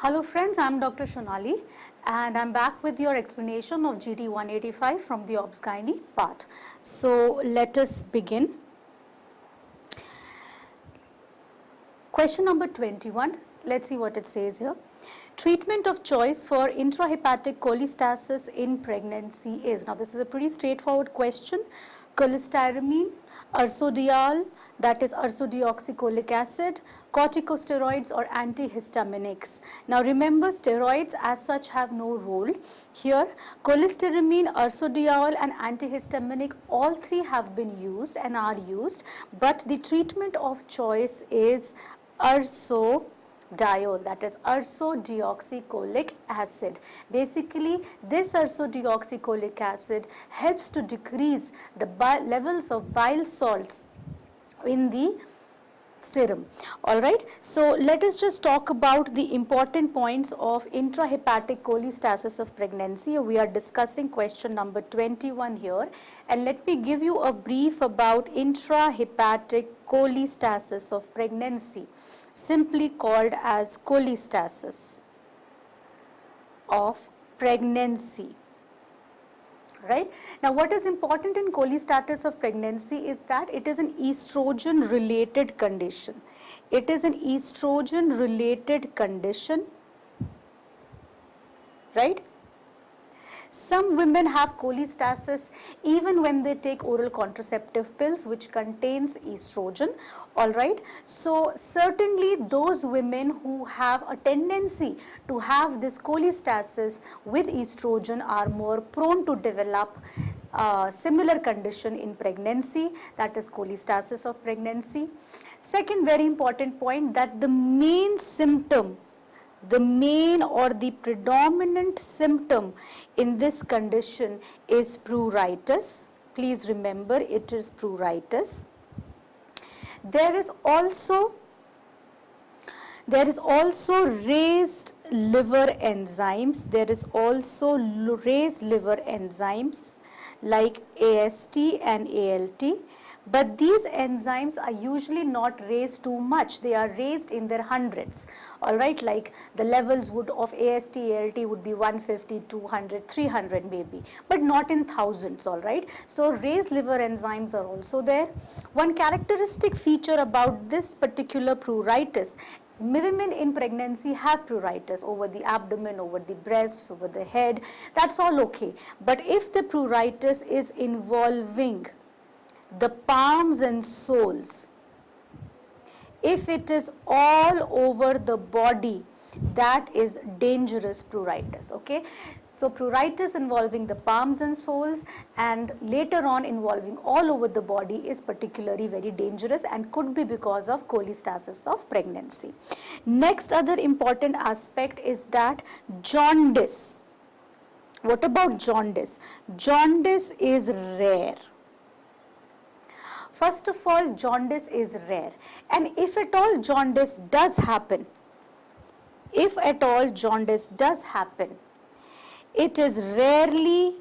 Hello friends, I am Dr. Shonali and I am back with your explanation of GT 185 from the Obs Gynae part. So let us begin. Question number 21, let's see what it says here. Treatment of choice for intrahepatic cholestasis in pregnancy is, now this is a pretty straightforward question, cholestyramine, ursodiol, that is ursodeoxycholic acid, corticosteroids or antihistaminics. Now remember, steroids as such have no role here. Cholestyramine, ursodiol and antihistaminic, all three have been used and are used, but the treatment of choice is ursodiol, that is ursodeoxycholic acid. Basically, this ursodeoxycholic acid helps to decrease the levels of bile salts in the serum. Alright, so let us just talk about the important points of intrahepatic cholestasis of pregnancy. We are discussing question number 21 here, and let me give you a brief about intrahepatic cholestasis of pregnancy, simply called as cholestasis of pregnancy. Right. Now, what is important in cholestasis of pregnancy is that it is an estrogen related condition. It is an estrogen related condition, right? Some women have cholestasis even when they take oral contraceptive pills which contains estrogen. Alright, so certainly those women who have a tendency to have this cholestasis with estrogen are more prone to develop similar condition in pregnancy, that is cholestasis of pregnancy. Second very important point, that the main symptom, the main or the predominant symptom in this condition is pruritus. Please remember, it is pruritus. There is also raised liver enzymes. There is also raised liver enzymes like AST and ALT. But these enzymes are usually not raised too much. They are raised in their hundreds. Alright, like the levels of AST, ALT would be 150, 200, 300 maybe, but not in thousands. Alright, so raised liver enzymes are also there. One characteristic feature about this particular pruritus, women in pregnancy have pruritus over the abdomen, over the breasts, over the head, that's all okay. But if the pruritus is involving the palms and soles, if it is all over the body, that is dangerous pruritus. Okay, so pruritus involving the palms and soles and later on involving all over the body is particularly very dangerous and could be because of cholestasis of pregnancy. Next other important aspect is that jaundice. What about jaundice? Jaundice is rare. First of all, jaundice is rare, and if at all jaundice does happen, it is rarely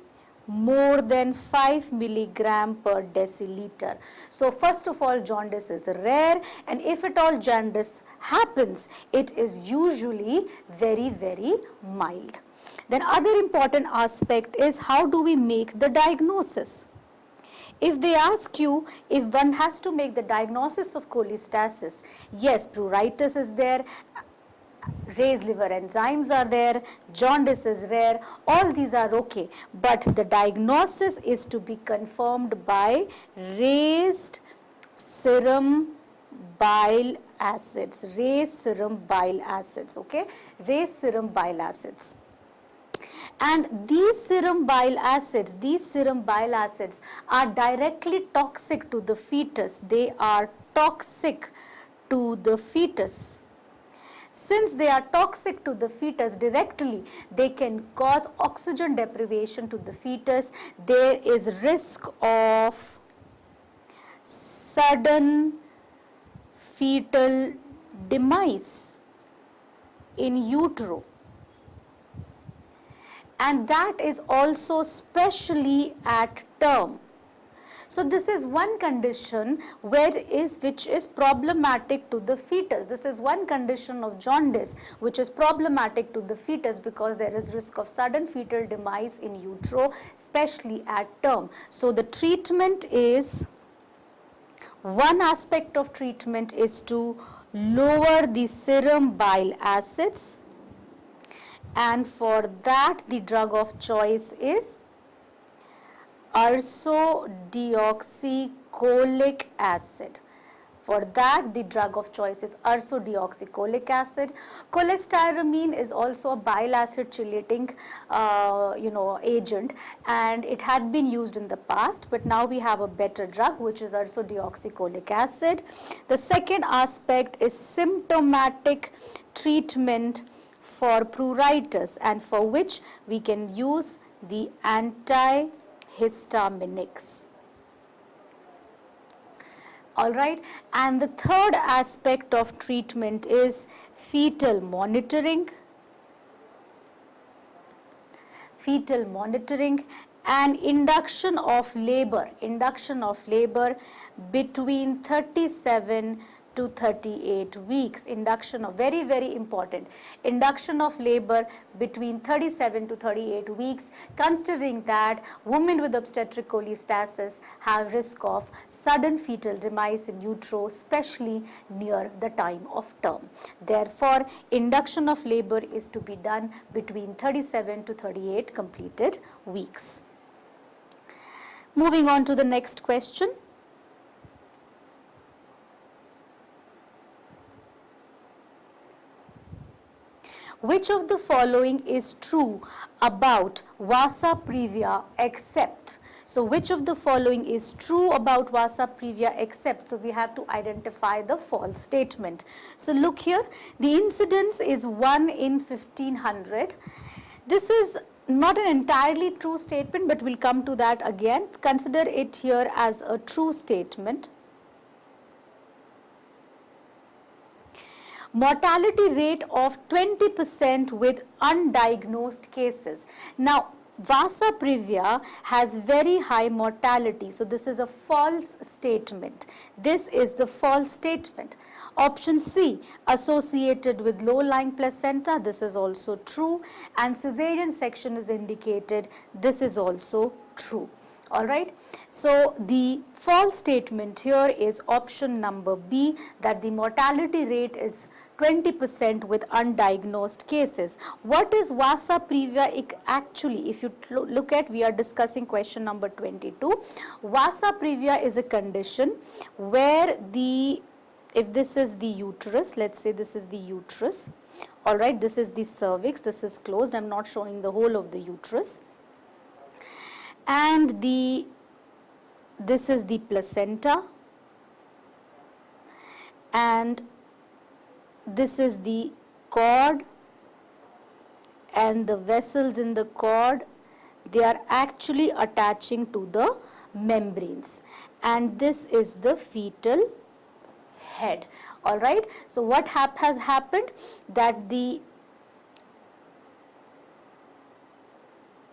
more than 5 milligram per deciliter. So first of all, jaundice is rare, and if at all jaundice happens, it is usually very, very mild. Then other important aspect is, how do we make the diagnosis? If they ask you if one has to make the diagnosis of cholestasis, yes, pruritus is there, raised liver enzymes are there, jaundice is rare, all these are okay, but the diagnosis is to be confirmed by raised serum bile acids, okay, raised serum bile acids. And these serum bile acids are directly toxic to the fetus. They are toxic to the fetus. Since they are toxic to the fetus directly, they can cause oxygen deprivation to the fetus. There is risk of sudden fetal demise in utero. And that is also specially at term. So this is one condition which is problematic to the fetus. This is one condition of jaundice which is problematic to the fetus because there is risk of sudden fetal demise in utero, especially at term. So the treatment is, one aspect of treatment is to lower the serum bile acids, and for that the drug of choice is ursodeoxycholic acid. For that the drug of choice is ursodeoxycholic acid. Cholestyramine is also a bile acid chelating agent, and it had been used in the past, but now we have a better drug which is ursodeoxycholic acid. The second aspect is symptomatic treatment for pruritus, and for which we can use the antihistaminics. Alright, and the third aspect of treatment is fetal monitoring and induction of labor between 37 to 38 weeks. Induction of, very, very important, induction of labor between 37 to 38 weeks, considering that women with obstetric cholestasis have risk of sudden fetal demise in utero, especially near the time of term. Therefore, induction of labor is to be done between 37 to 38 completed weeks. Moving on to the next question. Which of the following is true about Vasa previa except? So which of the following is true about Vasa previa except? So we have to identify the false statement. So look here, the incidence is 1 in 1500. This is not an entirely true statement, but we'll come to that again. Consider it here as a true statement. Mortality rate of 20% with undiagnosed cases. Now, Vasa previa has very high mortality. So, this is a false statement. This is the false statement. Option C, associated with low-lying placenta. This is also true. And cesarean section is indicated. This is also true. Alright, so the false statement here is option number B, that the mortality rate is 20% with undiagnosed cases. What is Vasa previa actually? If you look at, we are discussing question number 22. Vasa previa is a condition where if this is the uterus, let's say this is the uterus, alright, this is the cervix, this is closed, I am not showing the whole of the uterus, and this is the placenta, and this is the cord, and the vessels in the cord, they are actually attaching to the membranes, and this is the fetal head. Alright, so what has happened, that the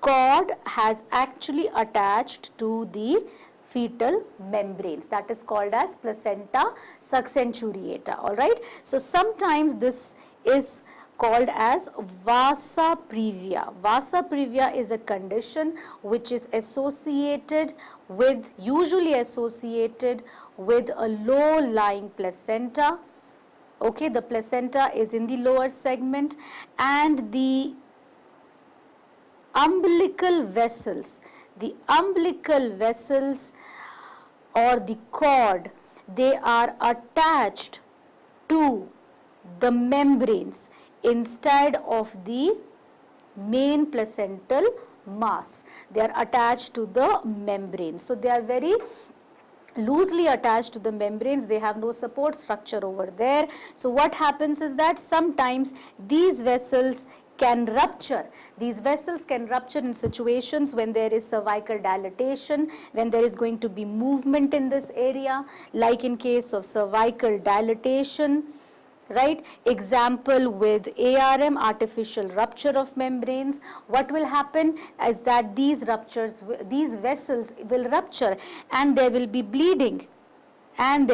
cord has actually attached to the fetal membranes, that is called as placenta succenturiata. Alright, so sometimes this is called as Vasa previa. Vasa previa is a condition which is usually associated with a low-lying placenta. Okay, the placenta is in the lower segment, and the umbilical vessels or the cord, they are attached to the membranes instead of the main placental mass. They are attached to the membranes. So they are very loosely attached to the membranes, they have no support structure over there. So what happens is that sometimes these vessels can rupture. These vessels can rupture in situations when there is cervical dilatation, when there is going to be movement in this area, like in case of cervical dilatation, right? Example with ARM, artificial rupture of membranes. What will happen is that these vessels will rupture and there will be bleeding. An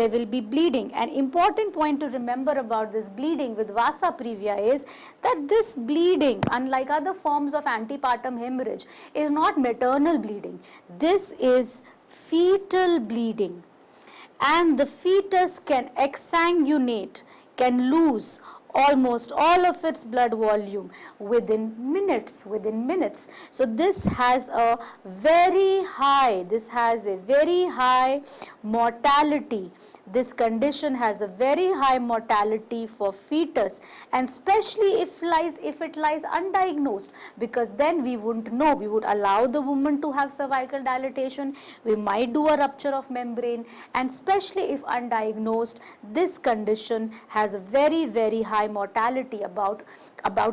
important point to remember about this bleeding with Vasa previa is that this bleeding, unlike other forms of antepartum hemorrhage, is not maternal bleeding. This is fetal bleeding, and the fetus can exsanguinate, can lose almost all of its blood volume within minutes. So this has a very high mortality. This condition has a very high mortality for fetus, and especially if it lies undiagnosed, because then we wouldn't know. We would allow the woman to have cervical dilatation, we might do a rupture of membrane, and especially if undiagnosed, this condition has a very high mortality, about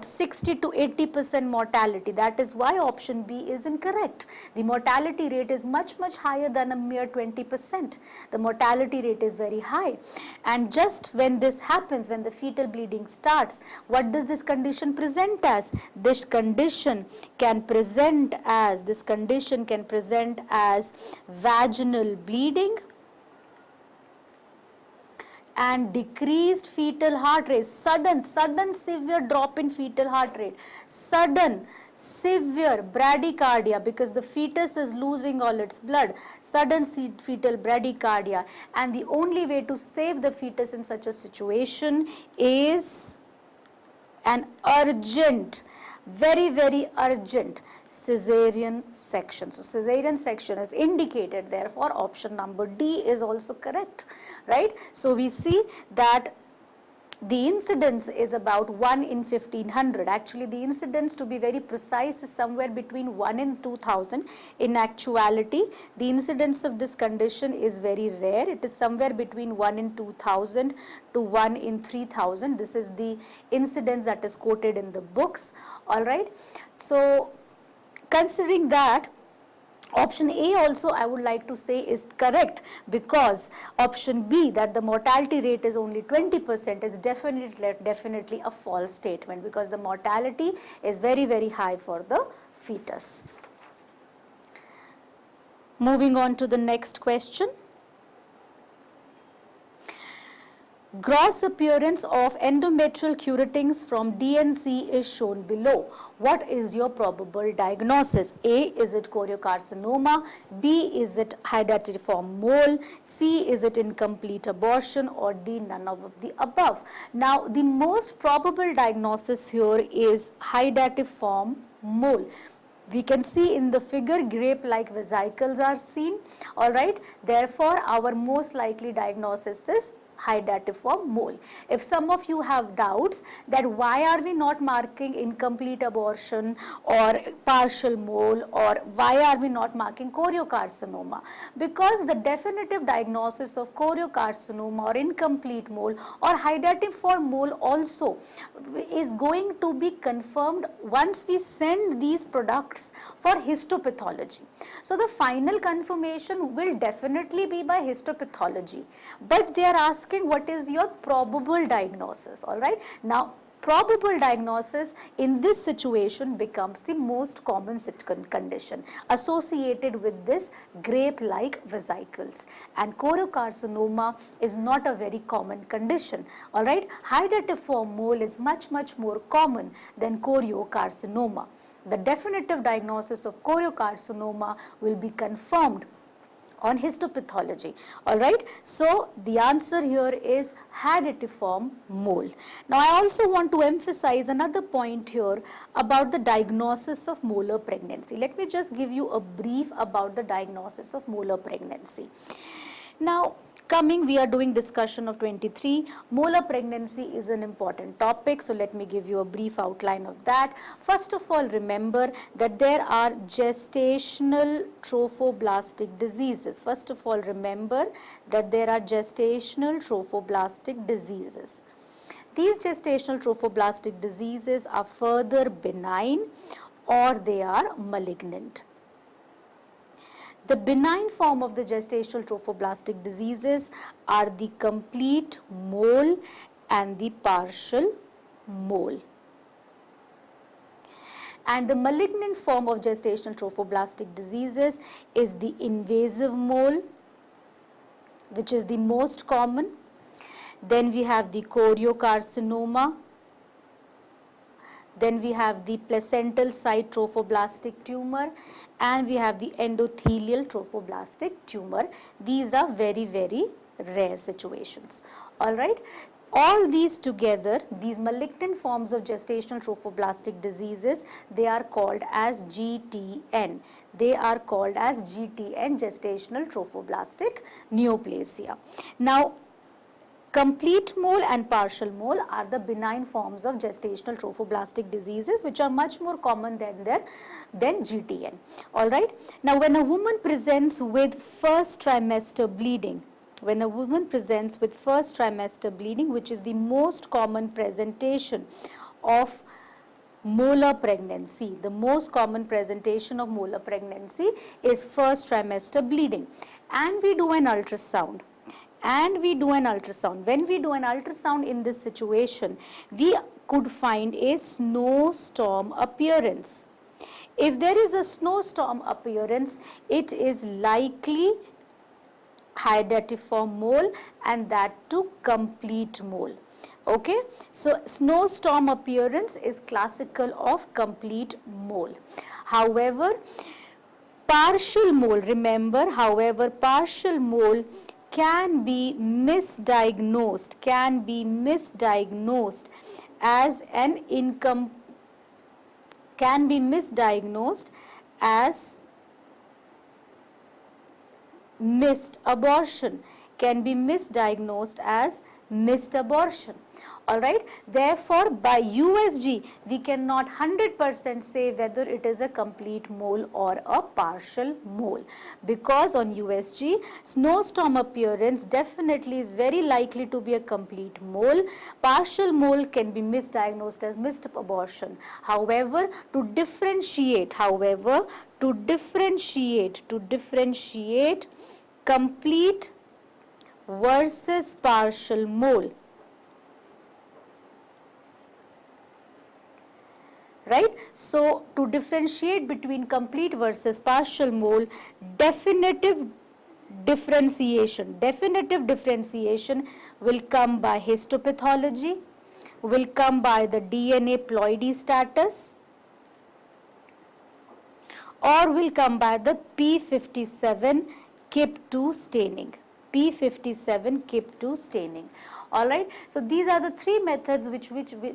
60 to 80% mortality. That is why option B is incorrect. The mortality rate is much higher than a mere 20%. The mortality rate is very high, and just when this happens, when the fetal bleeding starts, what does this condition present as? This condition can present as vaginal bleeding and decreased fetal heart rate, sudden severe drop in fetal heart rate, sudden severe bradycardia, because the fetus is losing all its blood, sudden fetal bradycardia. And the only way to save the fetus in such a situation is an urgent, very urgent cesarean section. So cesarean section is indicated, therefore option number D is also correct, right? So we see that the incidence is about 1 in 1500. Actually, the incidence, to be very precise, is somewhere between 1 in 2000. In actuality, the incidence of this condition is very rare. It is somewhere between 1 in 2000 to 1 in 3000. This is the incidence that is quoted in the books. All right. So, considering that, option A also I would like to say is correct, because option B, that the mortality rate is only 20%, is definitely a false statement, because the mortality is very high for the fetus. Moving on to the next question. Gross appearance of endometrial curettings from DNC is shown below. What is your probable diagnosis? A, is it choriocarcinoma? B, is it hydatidiform mole? C, is it incomplete abortion? Or D, none of the above? Now, the most probable diagnosis here is hydatidiform mole. We can see in the figure grape-like vesicles are seen, all right. Therefore, our most likely diagnosis is hydatidiform mole. If some of you have doubts that why are we not marking incomplete abortion or partial mole, or why are we not marking choriocarcinoma, because the definitive diagnosis of choriocarcinoma or incomplete mole or hydatidiform mole also is going to be confirmed once we send these products for histopathology. So the final confirmation will definitely be by histopathology, but they are asking what is your probable diagnosis, all right. Now, probable diagnosis in this situation becomes the most common condition associated with this grape-like vesicles, and choriocarcinoma is not a very common condition, all right. Hydatidiform mole is much more common than choriocarcinoma. The definitive diagnosis of choriocarcinoma will be confirmed on histopathology, all right. So the answer here is hydatidiform mole. Now I also want to emphasize another point here about the diagnosis of molar pregnancy. Let me just give you a brief about the diagnosis of molar pregnancy. Now, we are doing discussion of 23. Molar pregnancy is an important topic, so let me give you a brief outline of that. First of all, remember that there are gestational trophoblastic diseases. First of all, remember that there are gestational trophoblastic diseases. These gestational trophoblastic diseases are further benign or they are malignant. The benign form of the gestational trophoblastic diseases are the complete mole and the partial mole. And the malignant form of gestational trophoblastic diseases is the invasive mole, which is the most common. Then we have the choriocarcinoma. Then we have the placental site trophoblastic tumor, and we have the endothelial trophoblastic tumor. These are very, very rare situations. All right. All these together, these malignant forms of gestational trophoblastic diseases, they are called as GTN. They are called as GTN, gestational trophoblastic neoplasia. Now, complete mole and partial mole are the benign forms of gestational trophoblastic diseases, which are much more common than GTN. All right. Now, when a woman presents with first trimester bleeding, which is the most common presentation of molar pregnancy, the most common presentation of molar pregnancy is first trimester bleeding, and we do an ultrasound. When we do an ultrasound in this situation, we could find a snowstorm appearance. If there is a snowstorm appearance, it is likely hydatiform mole, and that too complete mole. Okay, so snowstorm appearance is classical of complete mole. However, partial mole, remember, partial mole can be misdiagnosed as missed abortion, all right. Therefore, by USG, we cannot 100% say whether it is a complete mole or a partial mole, because on USG, snowstorm appearance definitely is very likely to be a complete mole. Partial mole can be misdiagnosed as missed abortion. However, to differentiate complete versus partial mole, right? So, to differentiate between complete versus partial mole, definitive differentiation will come by histopathology, will come by the DNA ploidy status, or will come by the P57 KIP2 staining. All right. So these are the three methods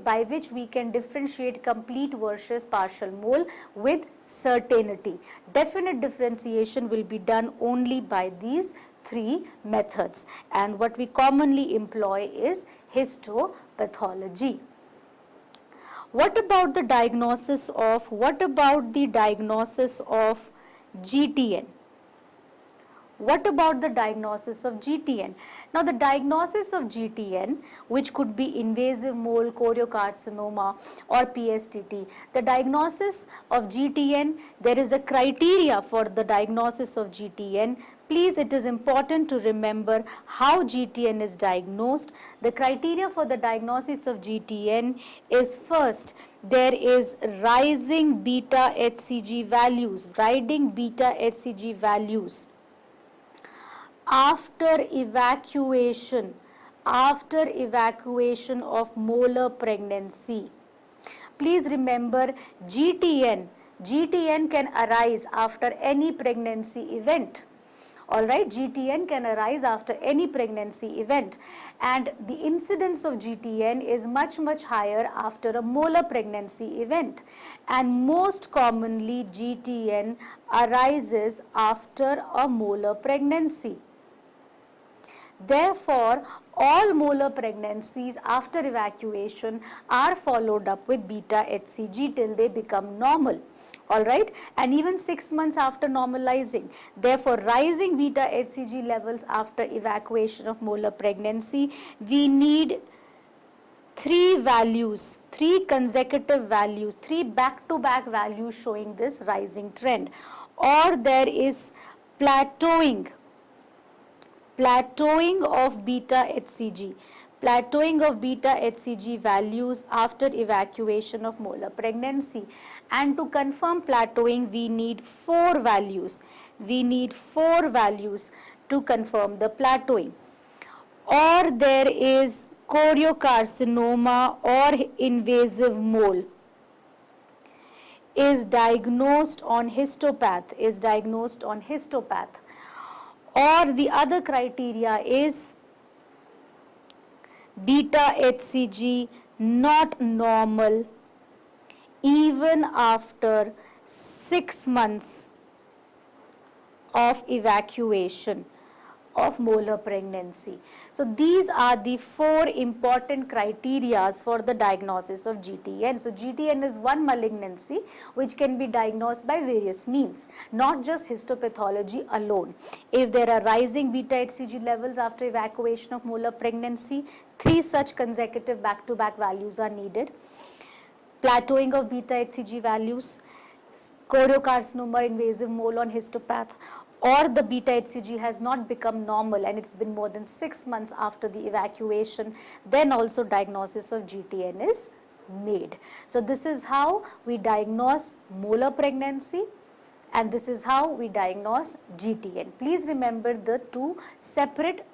by which we can differentiate complete versus partial mole with certainty. Definite differentiation will be done only by these three methods, and what we commonly employ is histopathology. What about the diagnosis of GTN? What about the diagnosis of GTN? Now, the diagnosis of GTN, which could be invasive mole, choriocarcinoma or PSTT, the diagnosis of GTN, there is a criteria for the diagnosis of GTN. Please, it is important to remember how GTN is diagnosed. The criteria for the diagnosis of GTN is, first, there is rising beta HCG values, after evacuation of molar pregnancy. Please remember, GTN can arise after any pregnancy event. All right, GTN can arise after any pregnancy event, and the incidence of GTN is much higher after a molar pregnancy event, and most commonly GTN arises after a molar pregnancy. Therefore, all molar pregnancies after evacuation are followed up with beta HCG till they become normal. All right, and even 6 months after normalizing. Therefore, rising beta HCG levels after evacuation of molar pregnancy, we need three consecutive values, three back-to-back values showing this rising trend, or there is plateauing of beta HCG. Plateauing of beta HCG values after evacuation of molar pregnancy. And to confirm plateauing, we need 4 values. We need 4 values to confirm the plateauing. Or there is choriocarcinoma or invasive mole is diagnosed on histopath, or the other criteria is beta HCG not normal even after 6 months of evacuation of molar pregnancy. So these are the 4 important criteria for the diagnosis of GTN. So GTN is one malignancy which can be diagnosed by various means, not just histopathology alone. If there are rising beta HCG levels after evacuation of molar pregnancy, 3 such consecutive back-to-back values are needed. Plateauing of beta HCG values, choriocarcinoma, invasive mole on histopath, or the beta HCG has not become normal and it's been more than 6 months after the evacuation, then also diagnosis of GTN is made. So this is how we diagnose molar pregnancy and this is how we diagnose GTN. Please remember the two separately.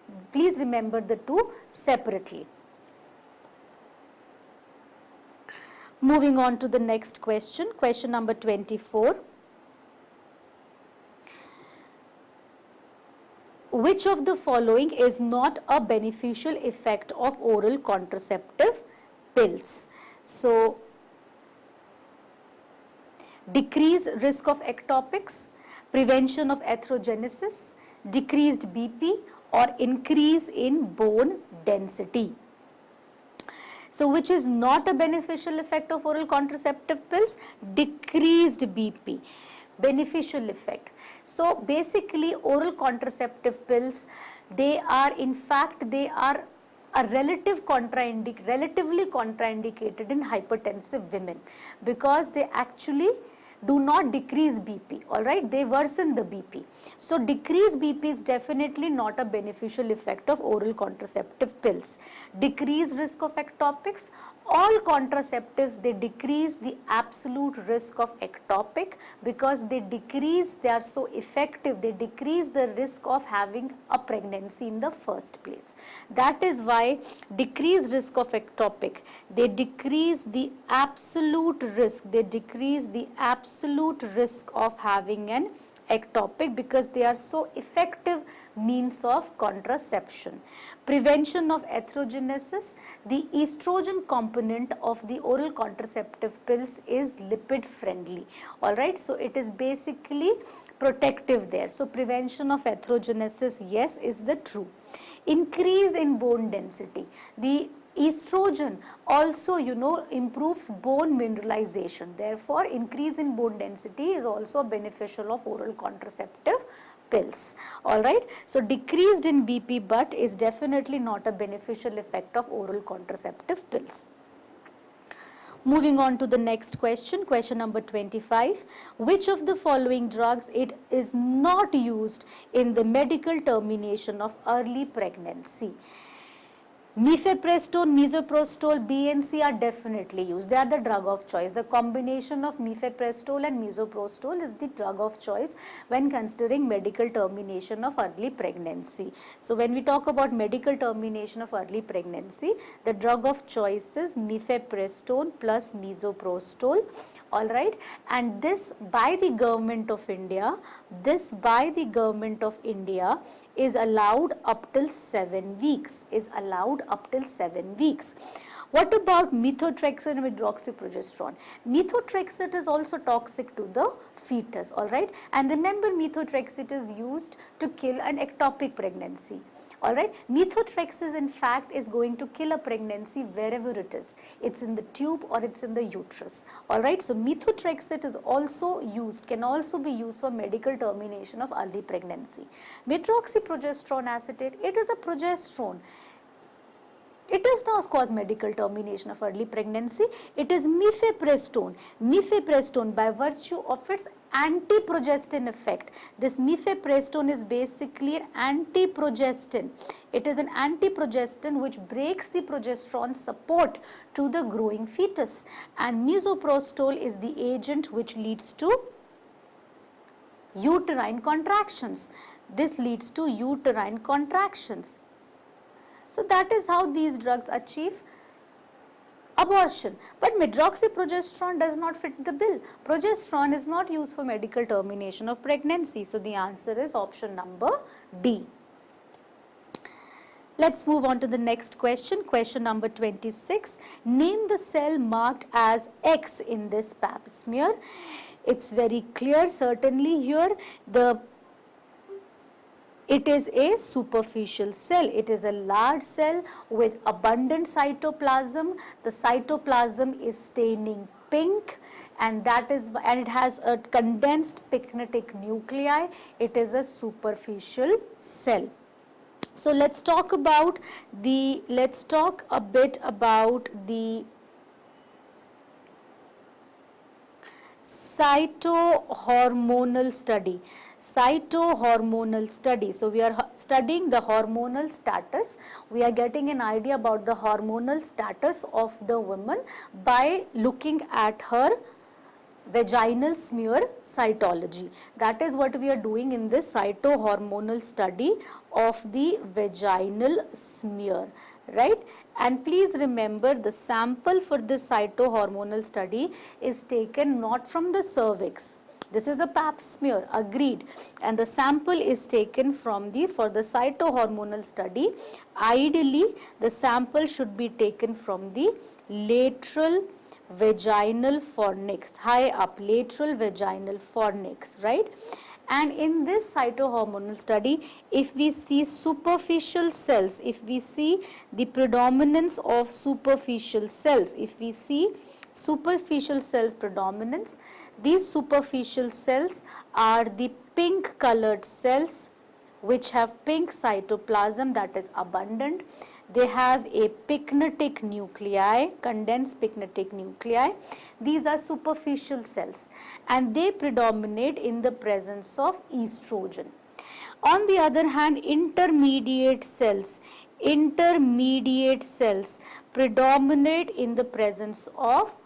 Moving on to the next question, question number 24. Which of the following is not a beneficial effect of oral contraceptive pills? So, decreased risk of ectopics, prevention of atherogenesis, decreased BP, or increase in bone density. So, which is not a beneficial effect of oral contraceptive pills? Decreased BP. Beneficial effect. So, basically oral contraceptive pills, they are a relatively contraindicated in hypertensive women because they actually do not decrease BP, alright, they worsen the BP. So, decreased BP is definitely not a beneficial effect of oral contraceptive pills. Decreased risk of ectopics, all contraceptives, they decrease the absolute risk of ectopic because they are so effective, they decrease the risk of having a pregnancy in the first place. That is why decreased risk of ectopic, they decrease the absolute risk of having an ectopic because they are so effective means of contraception. Prevention of atherogenesis, the estrogen component of the oral contraceptive pills is lipid friendly, alright, so it is basically protective there. So prevention of atherogenesis, yes, is the true. Increase in bone density, the estrogen also improves bone mineralization, therefore increase in bone density is also beneficial of oral contraceptive pills, alright. So decreased in BP but is definitely not a beneficial effect of oral contraceptive pills. Moving on to the next question, question number 25. Which of the following drugs it is not used in the medical termination of early pregnancy? Mifepristone, misoprostol, BNC are definitely used. They are the drug of choice. The combination of mifepristone and misoprostol is the drug of choice when considering medical termination of early pregnancy. So when we talk about medical termination of early pregnancy, the drug of choice is mifepristone plus misoprostol. Alright, and this by the government of India, is allowed up till 7 weeks, What about methotrexate and hydroxyprogesterone? Methotrexate is also toxic to the fetus, alright, and remember methotrexate is used to kill an ectopic pregnancy. Alright, methotrexate in fact is going to kill a pregnancy wherever it is. It's in the tube or it's in the uterus. Alright, so methotrexate is also used, can also be used for medical termination of early pregnancy. Medroxyprogesterone acetate, it is a progesterone. It does not cause medical termination of early pregnancy. It is mifepristone. Mifepristone, by virtue of its antiprogestin effect. This mifepristone is basically an antiprogestin. It is an antiprogestin which breaks the progesterone support to the growing fetus. And misoprostol is the agent which leads to uterine contractions. This leads to uterine contractions. So that is how these drugs achieve abortion. But medroxyprogesterone does not fit the bill. Progesterone is not used for medical termination of pregnancy. So the answer is option number D. Let's move on to the next question. Question number 26. Name the cell marked as X in this pap smear. It's very clear, certainly here it is a superficial cell. It is a large cell with abundant cytoplasm. The cytoplasm is staining pink, and it has a condensed pyknotic nuclei. It is a superficial cell. So let's talk a bit about the cytohormonal study. Cytohormonal study. So we are studying the hormonal status. We are getting an idea about the hormonal status of the woman by looking at her vaginal smear cytology. That is what we are doing in this cytohormonal study of the vaginal smear, right? And please remember, the sample for this cytohormonal study is taken not from the cervix. This is a pap smear, agreed, and the sample is taken from for the cytohormonal study. Ideally, the sample should be taken from the lateral vaginal fornix, high up, lateral vaginal fornix, right? And in this cytohormonal study, if we see superficial cells, if we see the predominance of superficial cells, if we see superficial cells predominance, these superficial cells are the pink colored cells which have pink cytoplasm that is abundant. They have a pyknotic nuclei, condensed pyknotic nuclei. These are superficial cells and they predominate in the presence of estrogen. On the other hand, intermediate cells predominate in the presence of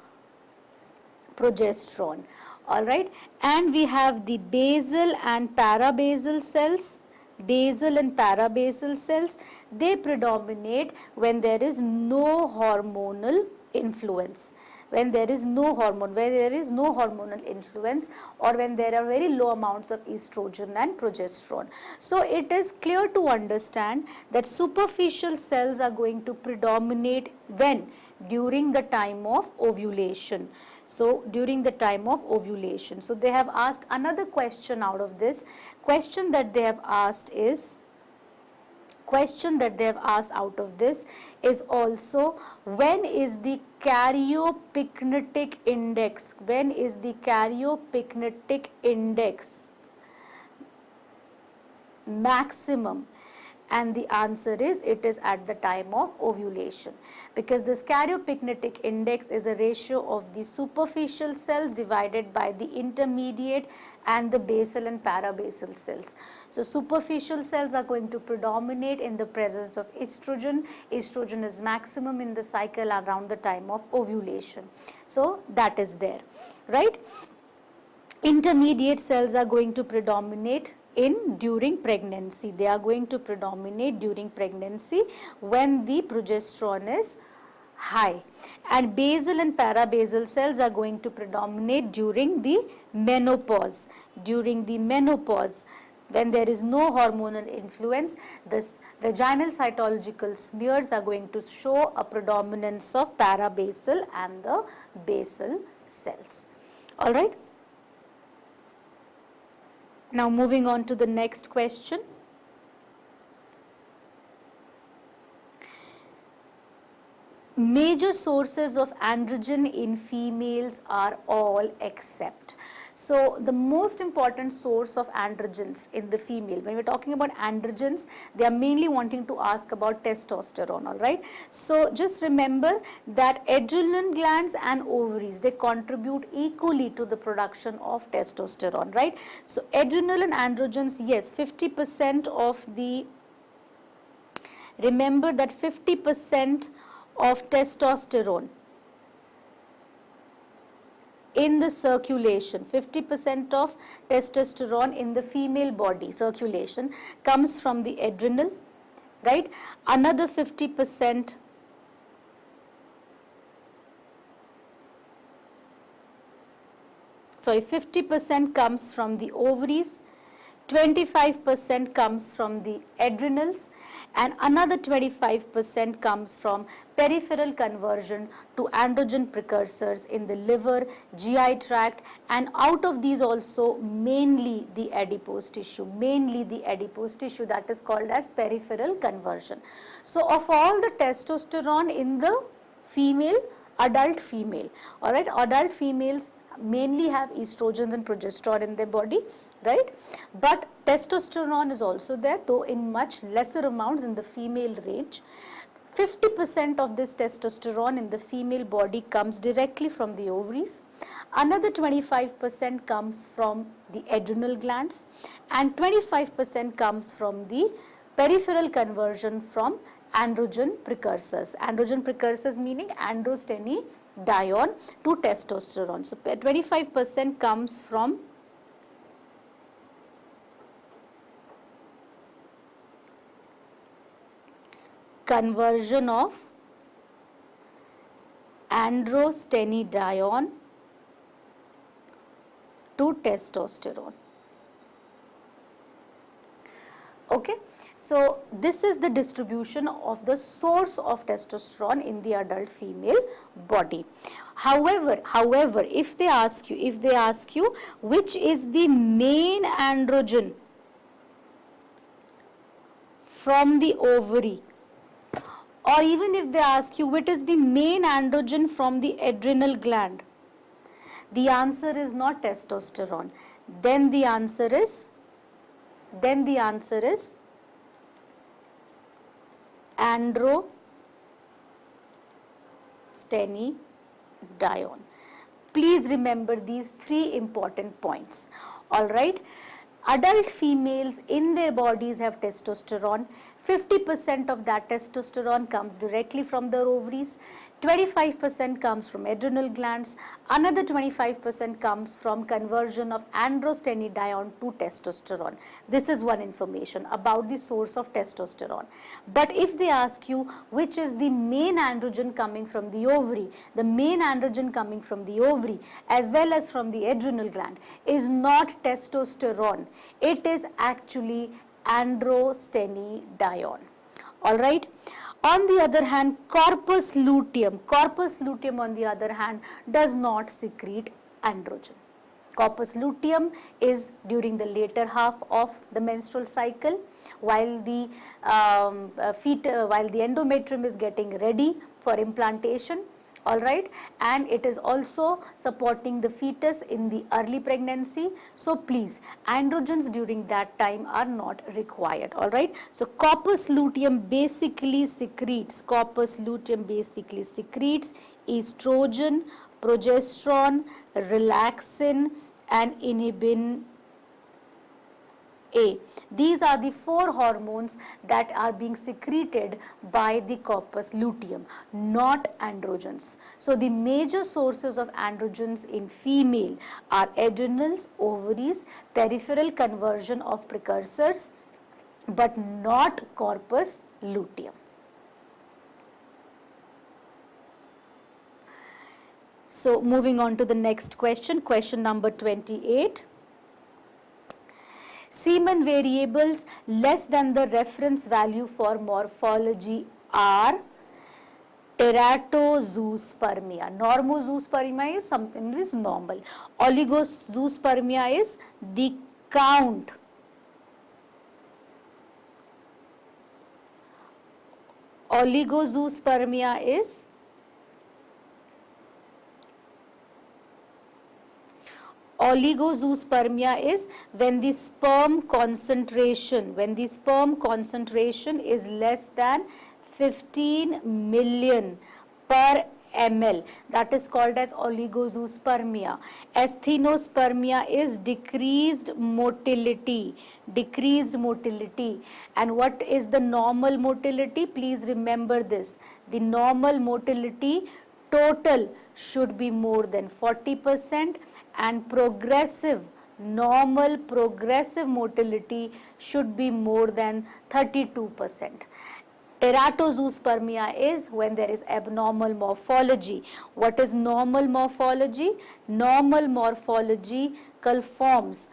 progesterone. Alright, and we have the basal and parabasal cells. Basal and parabasal cells, they predominate when there is no hormonal influence. When there is no hormonal influence, or when there are very low amounts of estrogen and progesterone. So it is clear to understand that superficial cells are going to predominate when? During the time of ovulation. So during the time of ovulation. So they have asked another question out of this. Question that they have asked out of this is also, when is the karyopyknotic index? When is the karyopyknotic index maximum? And the answer is, it is at the time of ovulation, because this karyopyknotic index is a ratio of the superficial cells divided by the intermediate and the basal and parabasal cells. So superficial cells are going to predominate in the presence of estrogen. Estrogen is maximum in the cycle around the time of ovulation. So that is there, right? Intermediate cells are going to predominate during pregnancy. They are going to predominate during pregnancy when the progesterone is high, and basal and parabasal cells are going to predominate during the menopause. During the menopause, when there is no hormonal influence, this vaginal cytological smears are going to show a predominance of parabasal and the basal cells. All right. Now moving on to the next question. Major sources of androgen in females are all except. So the most important source of androgens in the female, when we're talking about androgens, they are mainly wanting to ask about testosterone, all right. So just remember that adrenal glands and ovaries, they contribute equally to the production of testosterone, right. So adrenal and androgens, yes, 50% of the, remember that 50% of testosterone in the circulation, 50% of testosterone in the female body circulation comes from the adrenal, right. Another 50%, sorry, 50% comes from the ovaries, 25% comes from the adrenals, and another 25% comes from peripheral conversion to androgen precursors in the liver, GI tract, and out of these also mainly the adipose tissue, that is called as peripheral conversion. So of all the testosterone in the female, adult female, all right, adult females mainly have estrogens and progesterone in their body, right, but testosterone is also there, though in much lesser amounts in the female range. 50% of this testosterone in the female body comes directly from the ovaries, another 25% comes from the adrenal glands, and 25% comes from the peripheral conversion from androgen precursors. Androgen precursors meaning androstenedione to testosterone. So 25% comes from conversion of androstenedione to testosterone. Okay, so this is the distribution of the source of testosterone in the adult female body. However, if they ask you which is the main androgen from the ovary, or even if they ask you which is the main androgen from the adrenal gland, the answer is not testosterone. Then the answer is androstenedione. Please remember these three important points. All right. Adult females in their bodies have testosterone. 50% of that testosterone comes directly from their ovaries, 25% comes from adrenal glands, another 25% comes from conversion of androstenedione to testosterone. This is one information about the source of testosterone. But if they ask you which is the main androgen coming from the ovary, the main androgen coming from the ovary as well as from the adrenal gland is not testosterone. It is actually androstenedione. All right. On the other hand, corpus luteum on the other hand does not secrete androgen. Corpus luteum is during the later half of the menstrual cycle, while the endometrium is getting ready for implantation. All right, and it is also supporting the fetus in the early pregnancy. So please, androgens during that time are not required. All right, so corpus luteum basically secretes estrogen, progesterone, relaxin, and inhibin A. These are the four hormones that are being secreted by the corpus luteum, not androgens. So the major sources of androgens in female are adrenals, ovaries, peripheral conversion of precursors, but not corpus luteum. So moving on to the next question, question number 28. Semen variables less than the reference value for morphology are teratozoospermia. Normozoospermia is something that is normal. Oligozoospermia is the count. Oligozoospermia is Oligozoospermia is when the sperm concentration is less than 15 million per ml, that is called as oligozoospermia. Asthenospermia is decreased motility. And what is the normal motility? Please remember this. The normal motility total should be more than 40%, and normal progressive motility should be more than 32%. Teratozoospermia is when there is abnormal morphology. What is normal morphology? Normal morphological forms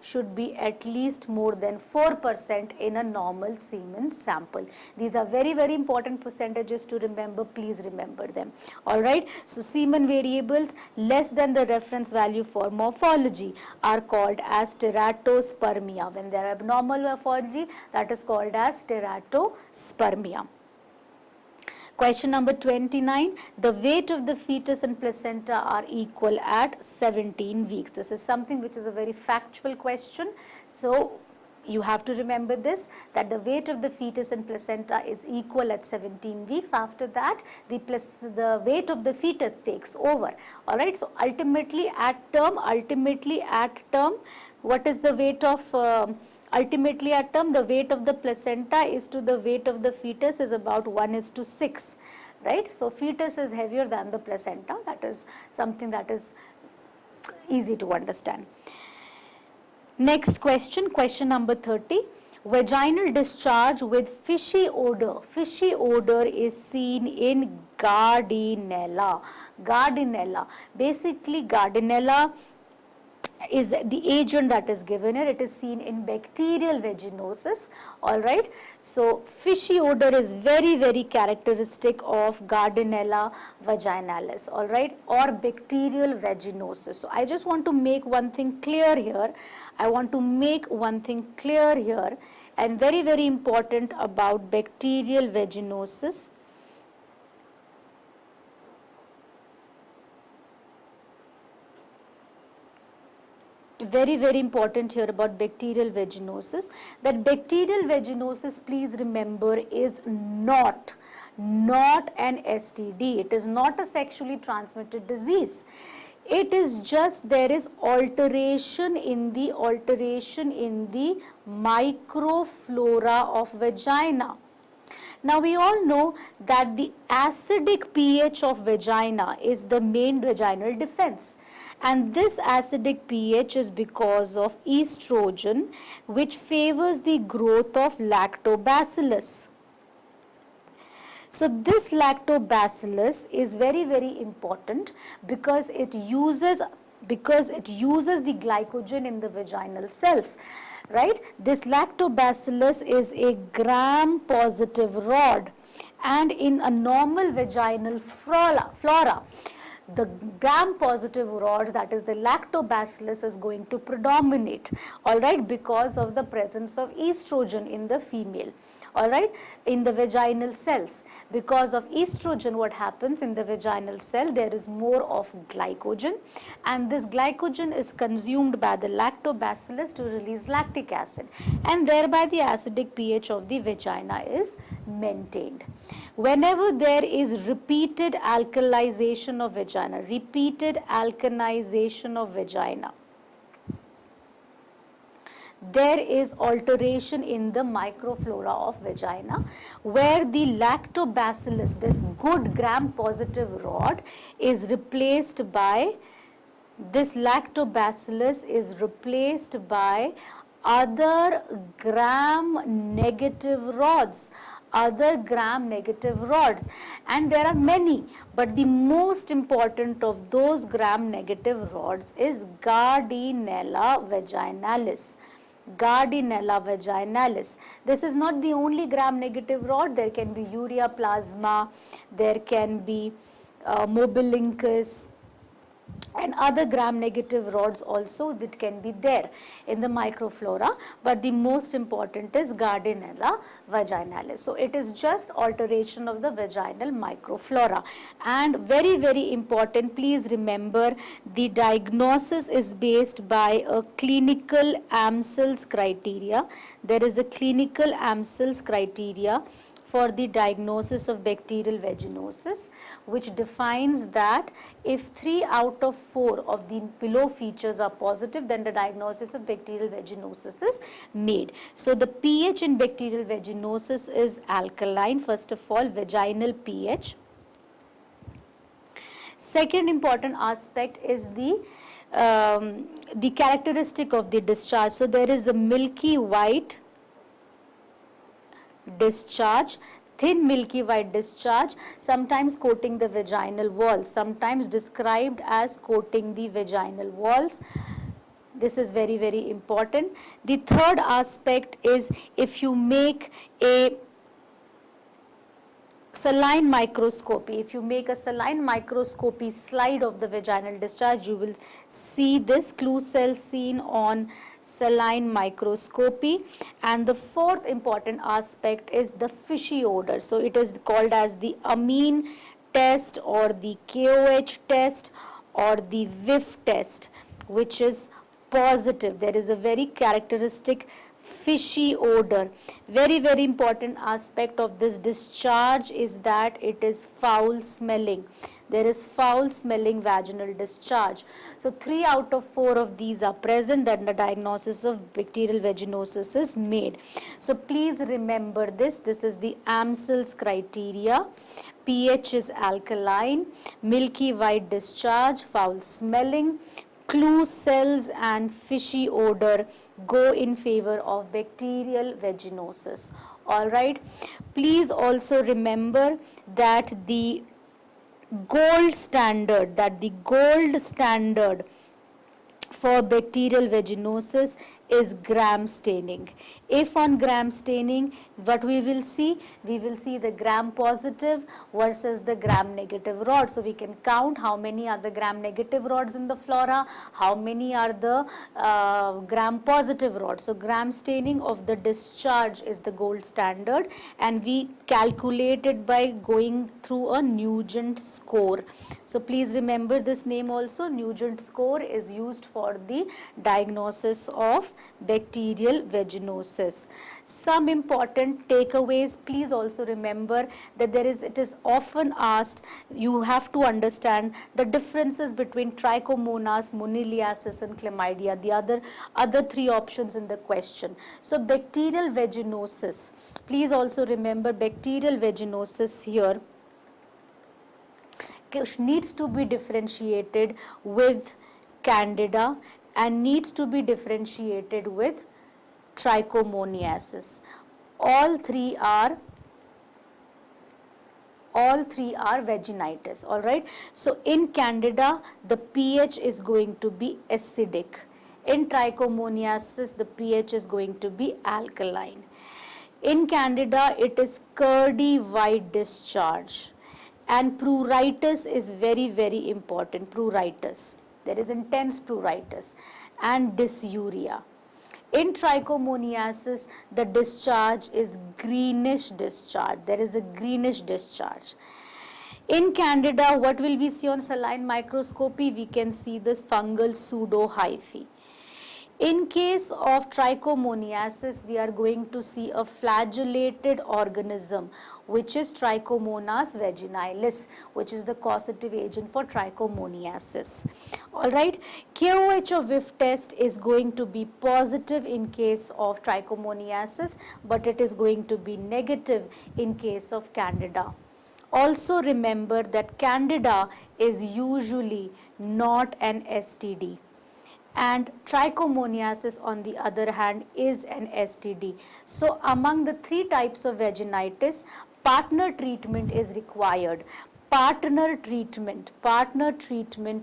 should be at least more than 4% in a normal semen sample. These are very, very important percentages to remember. Please remember them. Alright, so semen variables less than the reference value for morphology are called as teratospermia. When they are abnormal morphology, that is called as teratospermia. Question number 29, the weight of the fetus and placenta are equal at 17 weeks. This is something which is a very factual question. So you have to remember this, that the weight of the fetus and placenta is equal at 17 weeks. After that, the weight of the fetus takes over. Alright, so ultimately at term, what is the weight of ultimately at term, the weight of the placenta is to the weight of the fetus is about 1:6, right? So fetus is heavier than the placenta. That is something that is easy to understand. Next question, question number 30. Vaginal discharge with fishy odor. Fishy odor is seen in Gardnerella. Basically, Gardnerella is the agent that is given here. It is seen in bacterial vaginosis. Alright, so fishy odor is very, very characteristic of Gardnerella vaginalis, alright, or bacterial vaginosis. So I just want to make one thing clear here. And very, very important about bacterial vaginosis. Very, very important here about bacterial vaginosis, that bacterial vaginosis, please remember, is not an STD. It is not a sexually transmitted disease. It is just there is alteration in the microflora of vagina. Now we all know that the acidic pH of vagina is the main vaginal defense. And this acidic pH is because of estrogen, which favors the growth of lactobacillus. So this lactobacillus is very, very important because it uses the glycogen in the vaginal cells. Right? This lactobacillus is a gram-positive rod, and in a normal vaginal flora, the gram-positive rods, that is the lactobacillus, is going to predominate, alright, because of the presence of estrogen in the female, alright, in the vaginal cells. Because of estrogen, what happens in the vaginal cell, there is more of glycogen, and this glycogen is consumed by the lactobacillus to release lactic acid, and thereby the acidic pH of the vagina is maintained. Whenever there is repeated alkalization of vagina, there is alteration in the microflora of vagina, where the lactobacillus, this good gram-positive rod, is replaced by other gram-negative rods. And there are many, but the most important of those gram-negative rods is Gardnerella vaginalis. This is not the only gram-negative rod. There can be urea plasma, there can be mobilincus, and other gram-negative rods also that can be there in the microflora, but the most important is Gardnerella vaginalis. So it is just alteration of the vaginal microflora. And very, very important, please remember the diagnosis is based by a clinical Amsel's criteria. There is a clinical Amsel's criteria for the diagnosis of bacterial vaginosis, which defines that if 3 out of 4 of the below features are positive, then the diagnosis of bacterial vaginosis is made. So the pH in bacterial vaginosis is alkaline, first of all, vaginal pH. Second important aspect is the characteristic of the discharge. So there is a milky white discharge, thin milky white discharge, sometimes coating the vaginal walls, sometimes described as coating the vaginal walls. This is very, very important. The third aspect is if you make a saline microscopy, if you make a saline microscopy slide of the vaginal discharge, you will see this clue cell seen on saline microscopy. And the fourth important aspect is the fishy odor. So it is called as the amine test or the KOH test or the whiff test, which is positive. There is a very characteristic fishy odor. Very, very important aspect of this discharge is that it is foul smelling. There is foul smelling vaginal discharge. So 3 out of 4 of these are present, then the diagnosis of bacterial vaginosis is made. So please remember this. This is the Amsel's criteria. pH is alkaline, milky white discharge, foul smelling, clue cells and fishy odor go in favor of bacterial vaginosis. Alright, please also remember that the gold standard for bacterial vaginosis is gram staining. If on gram staining, what we will see the gram positive versus the gram negative rod. So we can count how many are the gram negative rods in the flora, how many are the gram positive rods. So gram staining of the discharge is the gold standard, and we calculate it by going through a Nugent score. So please remember this name also. Nugent score is used for the diagnosis of bacterial vaginosis. Some important takeaways, please also remember that it is often asked, you have to understand the differences between trichomonas, moniliasis and chlamydia, the other 3 options in the question. So bacterial vaginosis, please also remember bacterial vaginosis here needs to be differentiated with candida and needs to be differentiated with trichomoniasis. All three are vaginitis. All right. So in candida, the pH is going to be acidic. In trichomoniasis, the pH is going to be alkaline. In candida, it is curdy white discharge. And pruritus is very, very important. Pruritus. There is intense pruritus and dysuria. In trichomoniasis, the discharge is greenish discharge. There is a greenish discharge. In candida, what will we see on saline microscopy? We can see this fungal pseudohyphae. In case of trichomoniasis, we are going to see a flagellated organism, which is Trichomonas vaginalis, which is the causative agent for trichomoniasis. Alright, KOH of whiff test is going to be positive in case of trichomoniasis, but it is going to be negative in case of candida. Also remember that candida is usually not an STD. And trichomoniasis on the other hand is an STD. So among the 3 types of vaginitis, partner treatment is required. Partner treatment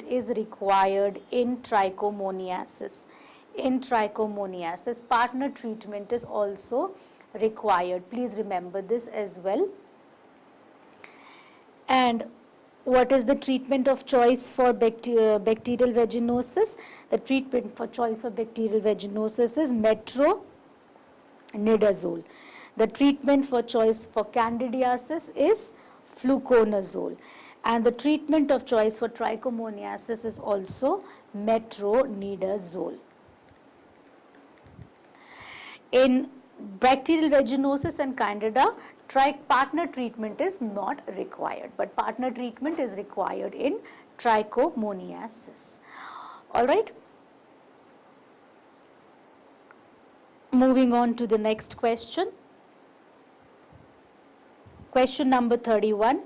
is required in trichomoniasis. In trichomoniasis, partner treatment is also required. Please remember this as well. And What is the treatment of choice for bacterial vaginosis? The treatment for choice for bacterial vaginosis is metronidazole. The treatment for choice for candidiasis is fluconazole. And the treatment of choice for trichomoniasis is also metronidazole. In bacterial vaginosis and candida, partner treatment is not required, but partner treatment is required in trichomoniasis. All right. Moving on to the next question. Question number 31.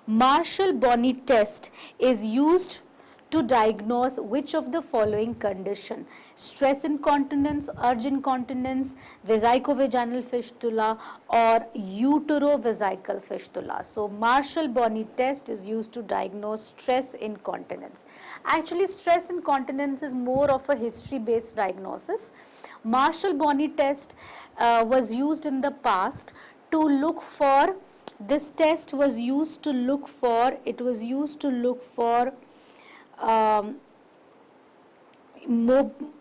Marshall-Bonney test is used to diagnose which of the following condition? Stress incontinence, urge incontinence, vesicovaginal fistula, or uterovesical fistula. So Marshall-Bonney test is used to diagnose stress incontinence. Actually, stress incontinence is more of a history-based diagnosis. Marshall-Bonney test was used in the past to look for, this test was used to look for,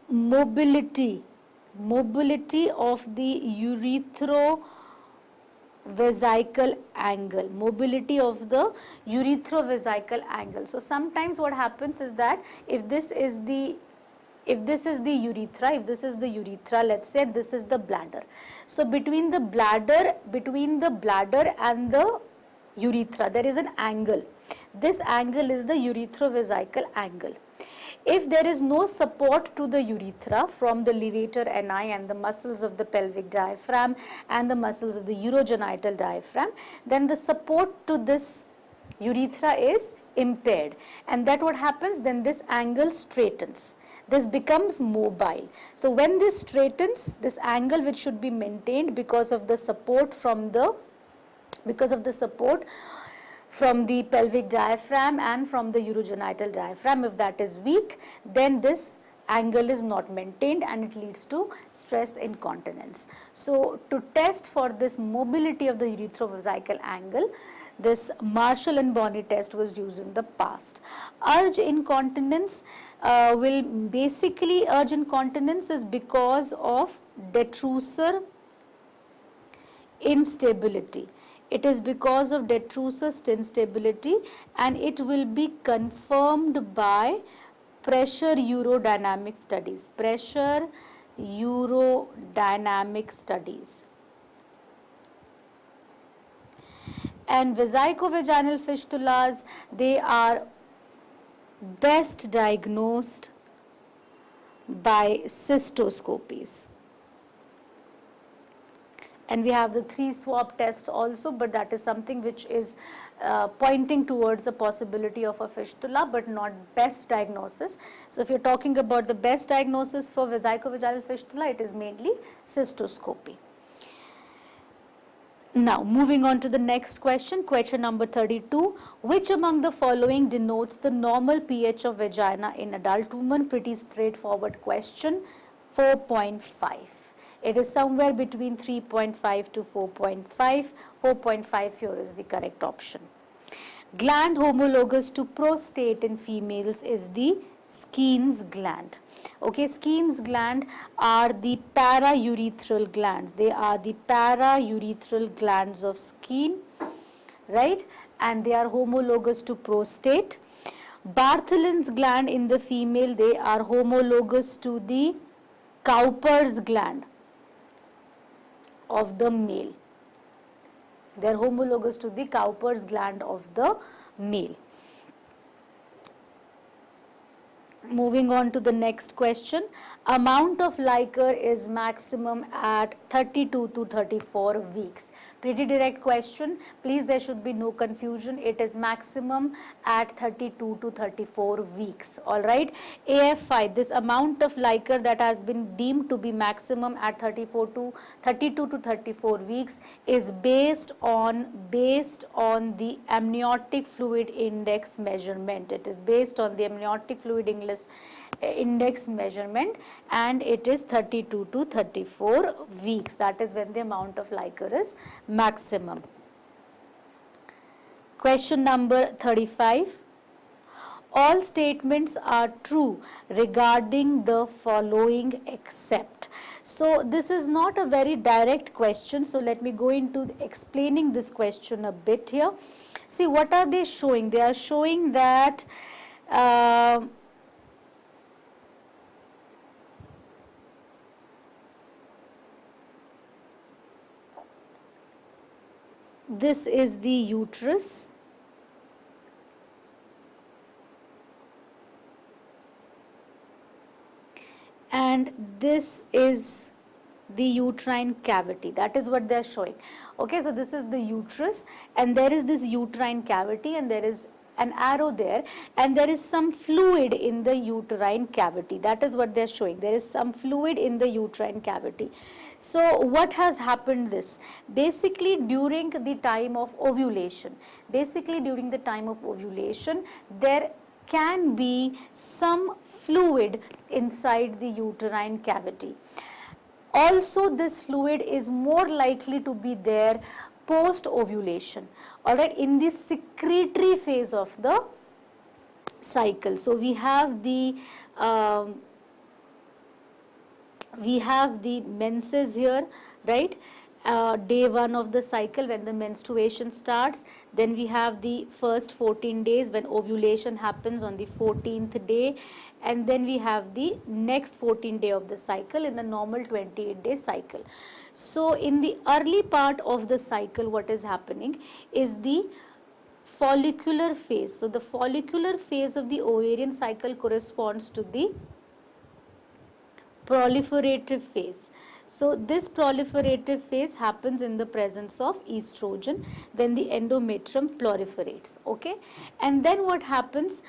mobility of the uretrovesical angle, So sometimes what happens is that if this is the urethra, let's say this is the bladder. So between the bladder and the urethra, there is an angle. This angle is the uretrovesical angle. If there is no support to the urethra from the levator ani and the muscles of the pelvic diaphragm and the muscles of the urogenital diaphragm, then the support to this urethra is impaired. And that what happens, then this angle straightens. This becomes mobile. So when this straightens, this angle which should be maintained because of the support from the pelvic diaphragm and from the urogenital diaphragm, if that is weak, then this angle is not maintained and it leads to stress incontinence. So to test for this mobility of the uretrovesical angle, this Marshall and Bonney test was used in the past. Urge incontinence urge incontinence is because of detrusor instability. It is because of detrusor instability, and it will be confirmed by pressure urodynamic studies. And vesicovaginal fistulas, they are best diagnosed by cystoscopies. And we have the 3 swab tests also, but that is something which is pointing towards a possibility of a fistula, but not best diagnosis. So if you're talking about the best diagnosis for vesicovaginal fistula, it is mainly cystoscopy. Now, moving on to the next question, question number 32. Which among the following denotes the normal pH of vagina in adult woman? Pretty straightforward question. 4.5. It is somewhere between 3.5 to 4.5. 4.5 here is the correct option. Gland homologous to prostate in females is the Skene's gland. Okay, Skene's gland are the paraurethral glands. They are the paraurethral glands of Skene, right? And they are homologous to prostate. Bartholin's gland in the female, they are homologous to the Cowper's gland of the male. They are homologous to the Cowper's gland of the male. Moving on to the next question. Amount of liquor is maximum at 32 to 34 weeks. Pretty direct question. Please, there should be no confusion. It is maximum at 32 to 34 weeks. Alright. AFI, this amount of liquor that has been deemed to be maximum at 32 to 34 weeks is based on the amniotic fluid index measurement. It is based on the amniotic fluid index measurement, and it is 32 to 34 weeks. That is when the amount of liquor is maximum. Question number 35. All statements are true regarding the following except. So this is not a very direct question, so let me go into explaining this question a bit here. See, what are they showing? They are showing that this is the uterus, and this is the uterine cavity. That is what they are showing. Okay, so this is the uterus, and there is this uterine cavity, and there is an arrow there, and there is some fluid in the uterine cavity. That is what they are showing. There is some fluid in the uterine cavity. So what has happened this? Basically during the time of ovulation, there can be some fluid inside the uterine cavity. Also, this fluid is more likely to be there post ovulation, alright, in the secretory phase of the cycle. So we have the menses here, right? Day 1 of the cycle when the menstruation starts. Then we have the first 14 days when ovulation happens on the 14th day, and then we have the next 14 day of the cycle in the normal 28-day cycle. So in the early part of the cycle, what is happening is the follicular phase. So the follicular phase of the ovarian cycle corresponds to the proliferative phase. So this proliferative phase happens in the presence of estrogen when the endometrium proliferates, okay? And then what happens?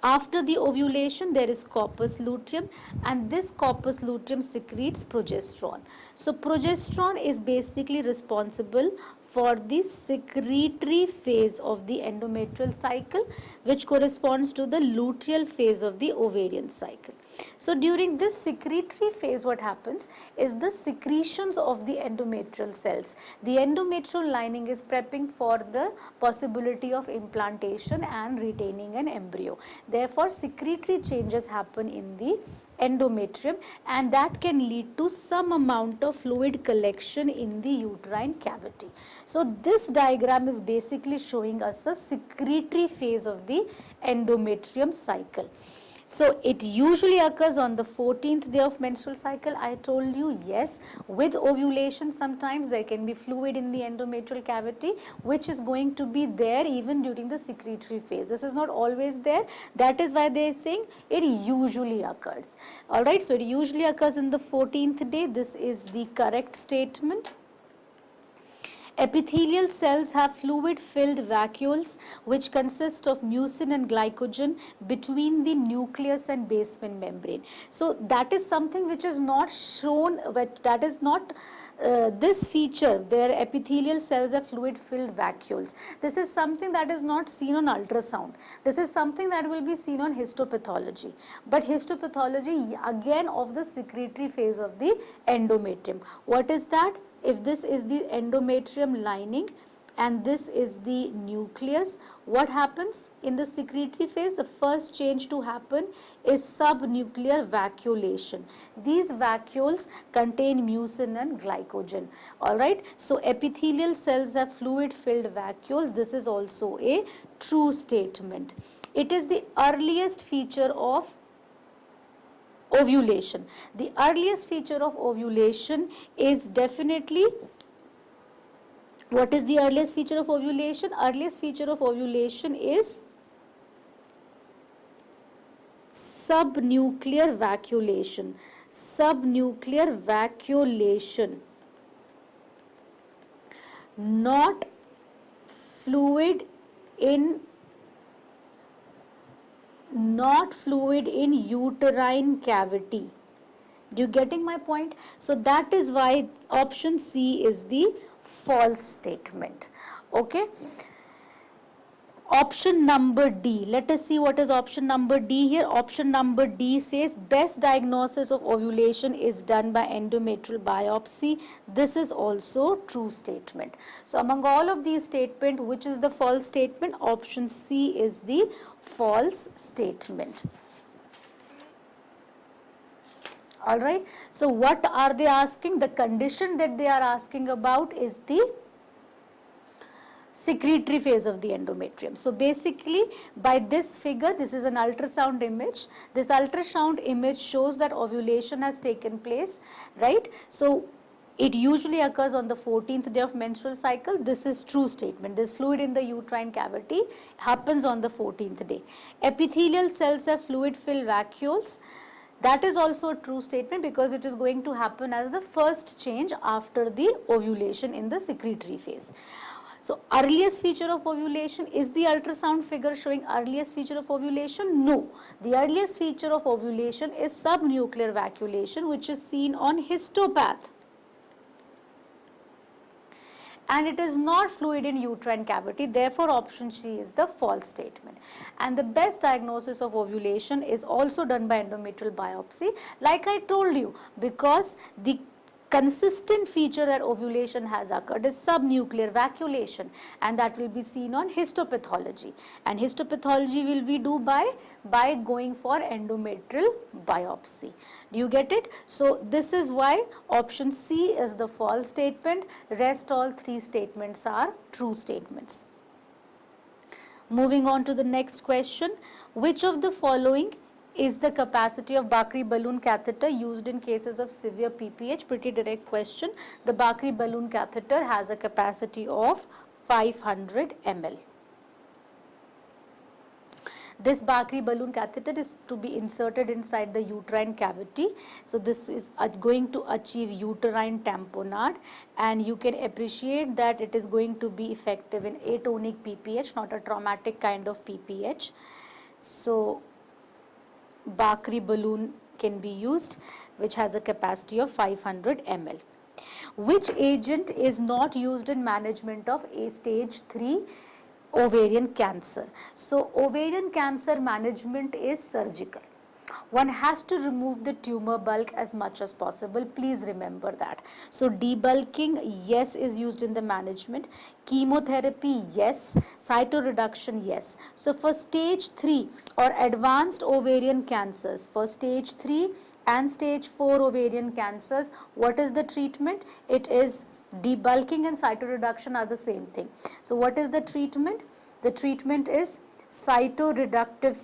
After the ovulation, there is corpus luteum, and this corpus luteum secretes progesterone. So progesterone is basically responsible for the secretory phase of the endometrial cycle, which corresponds to the luteal phase of the ovarian cycle. So during this secretory phase, what happens is the secretions of the endometrial cells. The endometrial lining is prepping for the possibility of implantation and retaining an embryo. Therefore, secretory changes happen in the endometrium, and that can lead to some amount of fluid collection in the uterine cavity. So this diagram is basically showing us a secretory phase of the endometrium cycle. So it usually occurs on the 14th day of menstrual cycle. I told you, yes, with ovulation sometimes there can be fluid in the endometrial cavity which is going to be there even during the secretory phase. This is not always there. That is why they are saying it usually occurs. Alright, so it usually occurs in the 14th day. This is the correct statement. Epithelial cells have fluid-filled vacuoles which consist of mucin and glycogen between the nucleus and basement membrane. So that is something which is not shown, that is not this feature. Their epithelial cells are fluid-filled vacuoles. This is something that is not seen on ultrasound. This is something that will be seen on histopathology. But histopathology again of the secretory phase of the endometrium. What is that? If this is the endometrium lining and this is the nucleus, what happens in the secretory phase? The first change to happen is subnuclear vacuolation. These vacuoles contain mucin and glycogen. Alright, so epithelial cells have fluid filled vacuoles. This is also a true statement. It is the earliest feature of ovulation. The earliest feature of ovulation is definitely, what is the earliest feature of ovulation? Earliest feature of ovulation is subnuclear vacuolation. Subnuclear vacuolation. Not fluid in uterine cavity. Do you getting my point? So that is why option C is the false statement. Okay. Option number D. Let us see what is option number D here. Option number D says best diagnosis of ovulation is done by endometrial biopsy. This is also true statement. So among all of these statements, which is the false statement? Option C is the false statement. Alright. So what are they asking? The condition that they are asking about is the secretory phase of the endometrium. So basically by this figure, this is an ultrasound image. This ultrasound image shows that ovulation has taken place, right? So it usually occurs on the 14th day of menstrual cycle. This is true statement. This fluid in the uterine cavity happens on the 14th day. Epithelial cells have fluid filled vacuoles. That is also a true statement because it is going to happen as the first change after the ovulation in the secretory phase. So earliest feature of ovulation, is the ultrasound figure showing earliest feature of ovulation? No. The earliest feature of ovulation is subnuclear vacuolation, which is seen on histopath. And it is not fluid in uterine cavity, therefore option C is the false statement. And the best diagnosis of ovulation is also done by endometrial biopsy, like I told you, because the consistent feature that ovulation has occurred is subnuclear vacuolation, and that will be seen on histopathology, and histopathology will we do by going for endometrial biopsy. Do you get it? So this is why option C is the false statement, rest all three statements are true statements. Moving on to the next question, which of the following is the capacity of Bakri balloon catheter used in cases of severe PPH? Pretty direct question. The Bakri balloon catheter has a capacity of 500 ml. This Bakri balloon catheter is to be inserted inside the uterine cavity. So this is going to achieve uterine tamponade, and you can appreciate that it is going to be effective in atonic PPH, not a traumatic kind of PPH. So Bakri balloon can be used, which has a capacity of 500 ml. Which agent is not used in management of stage 3 ovarian cancer? So ovarian cancer management is surgical. One has to remove the tumor bulk as much as possible. Please remember that. So debulking, yes, is used in the management. Chemotherapy, yes. Cytoreduction, yes. So for stage 3 or advanced ovarian cancers, for stage 3 and stage 4 ovarian cancers, what is the treatment? It is debulking and cytoreduction are the same thing. So what is the treatment? The treatment is cytoreductive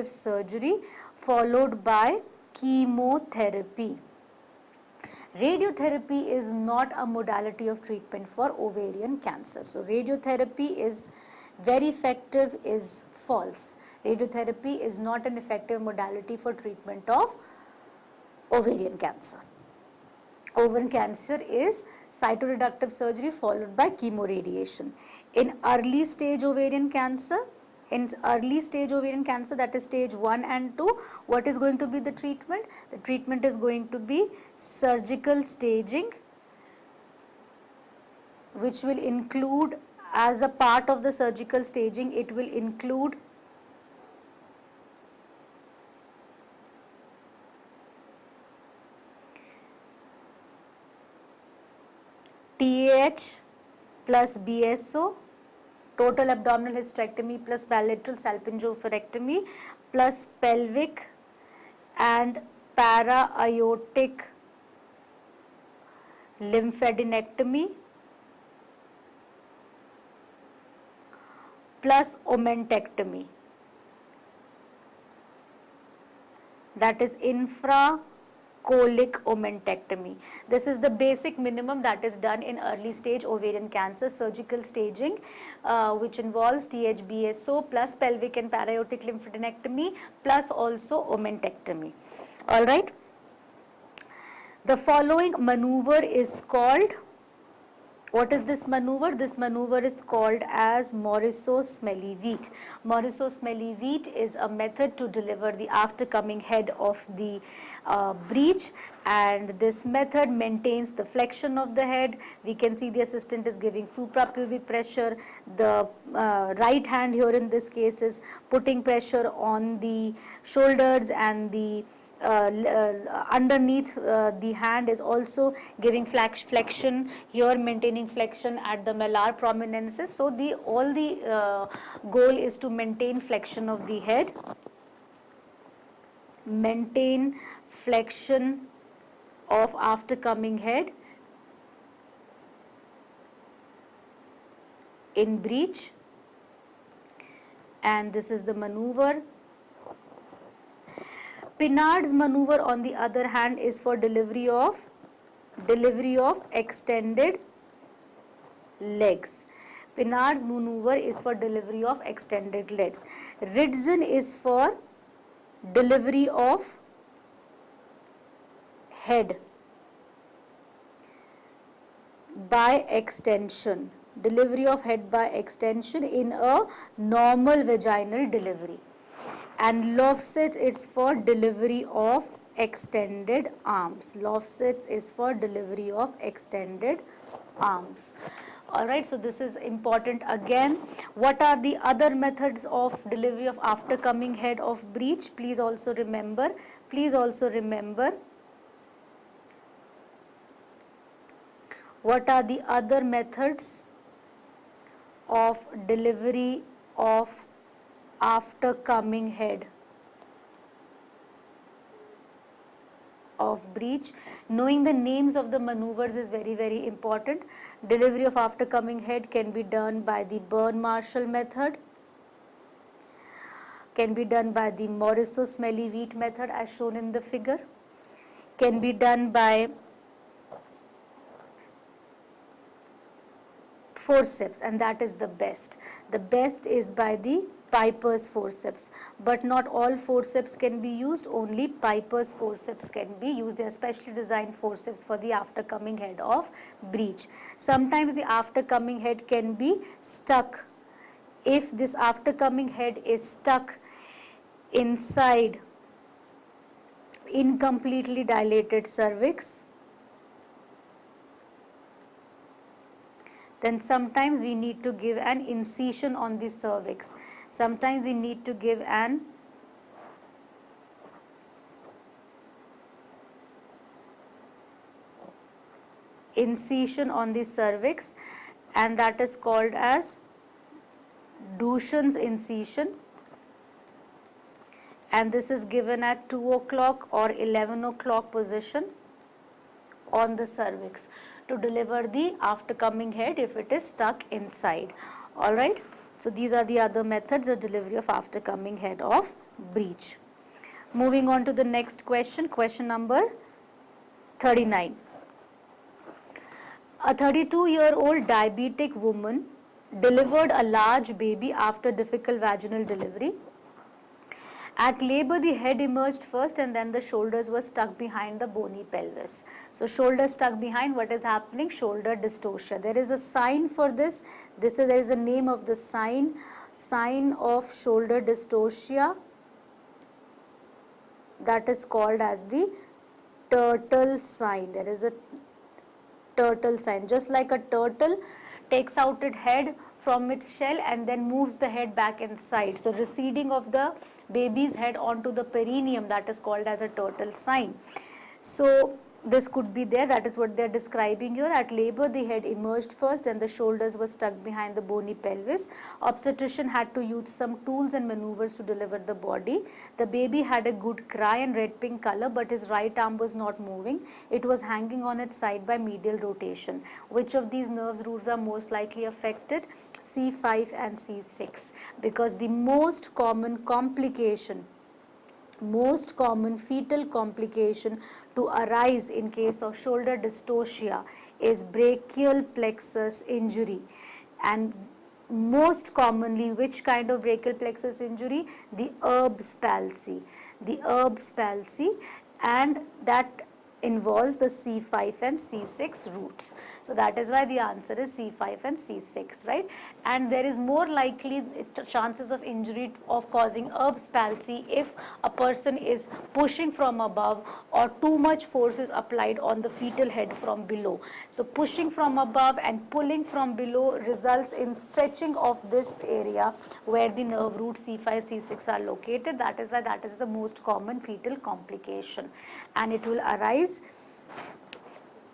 surgery followed by chemotherapy. Radiotherapy is not a modality of treatment for ovarian cancer. So radiotherapy is very effective is false. Radiotherapy is not an effective modality for treatment of ovarian cancer. Ovarian cancer is cytoreductive surgery followed by chemoradiation. In early stage ovarian cancer, that is stage 1 and 2, what is going to be the treatment? The treatment is going to be surgical staging, which will include, as a part of the surgical staging, it will include TAH plus BSO, total abdominal hysterectomy plus bilateral salpingo-oophorectomy plus pelvic and para-aortic lymphadenectomy plus omentectomy. That is infracolic omentectomy. This is the basic minimum that is done in early stage ovarian cancer surgical staging, which involves THBSO plus pelvic and para-aortic lymphadenectomy plus also omentectomy. All right. The following maneuver is called What is this maneuver? This maneuver is called as Morisot-Smellie wheat. Morisot-Smellie wheat is a method to deliver the aftercoming head of the breech, and this method maintains the flexion of the head. We can see the assistant is giving suprapubic pressure. The right hand here in this case is putting pressure on the shoulders, and the underneath the hand is also giving flexion here, maintaining flexion at the malar prominences. So all the goal is to maintain flexion of the head, maintain flexion of aftercoming head in breech, and this is the maneuver. Pinard's maneuver, on the other hand, is for delivery of extended legs. Pinard's maneuver is for delivery of extended legs. Ridzen is for delivery of head by extension. Delivery of head by extension in a normal vaginal delivery. And Lofsitz is for delivery of extended arms. Lofsitz is for delivery of extended arms. Alright, so this is important again. What are the other methods of delivery of aftercoming head of breech? Please also remember. What are the other methods of delivery of aftercoming head of breech? Knowing the names of the maneuvers is very, very important. Delivery of aftercoming head can be done by the Byrne-Marshall method, can be done by the Morisot-Smellie wheat method as shown in the figure, can be done by forceps, and that is the best. The best is by the Piper's forceps, but not all forceps can be used, only Piper's forceps can be used. They are specially designed forceps for the aftercoming head of breech. Sometimes the aftercoming head can be stuck. If this aftercoming head is stuck inside incompletely dilated cervix, then sometimes we need to give an incision on the cervix. Sometimes we need to give an incision on the cervix, and that is called as Dushan's incision, and this is given at 2 o'clock or 11 o'clock position on the cervix to deliver the aftercoming head if it is stuck inside. Alright, so these are the other methods of delivery of aftercoming head of breech. Moving on to the next question, question number 39. A 32-year-old diabetic woman delivered a large baby after difficult vaginal delivery. At labor, the head emerged first, and then the shoulders were stuck behind the bony pelvis. So shoulders stuck behind, what is happening? Shoulder dystocia. There is a sign for this. There is a name of the sign of shoulder dystocia, that is called as the turtle sign. There is a turtle sign. Just like a turtle takes out its head from its shell and then moves the head back inside. So receding of the baby's head onto the perineum, that is called as a turtle sign. So this could be there, that is what they are describing here. At labor, the head emerged first, then the shoulders were stuck behind the bony pelvis. Obstetrician had to use some tools and maneuvers to deliver the body. The baby had a good cry and red pink color, but his right arm was not moving. It was hanging on its side by medial rotation. Which of these nerves roots are most likely affected? C5 and C6, because the most common fetal complication to arise in case of shoulder dystocia is brachial plexus injury. And most commonly, which kind of brachial plexus injury? The Erb's palsy. And that involves the C5 and C6 roots. So that is why the answer is C5 and C6, right? And there is more likely chances of injury of causing Erb's palsy if a person is pushing from above or too much force is applied on the fetal head from below. So pushing from above and pulling from below results in stretching of this area where the nerve roots C5, C6 are located. That is why that is the most common fetal complication, and it will arise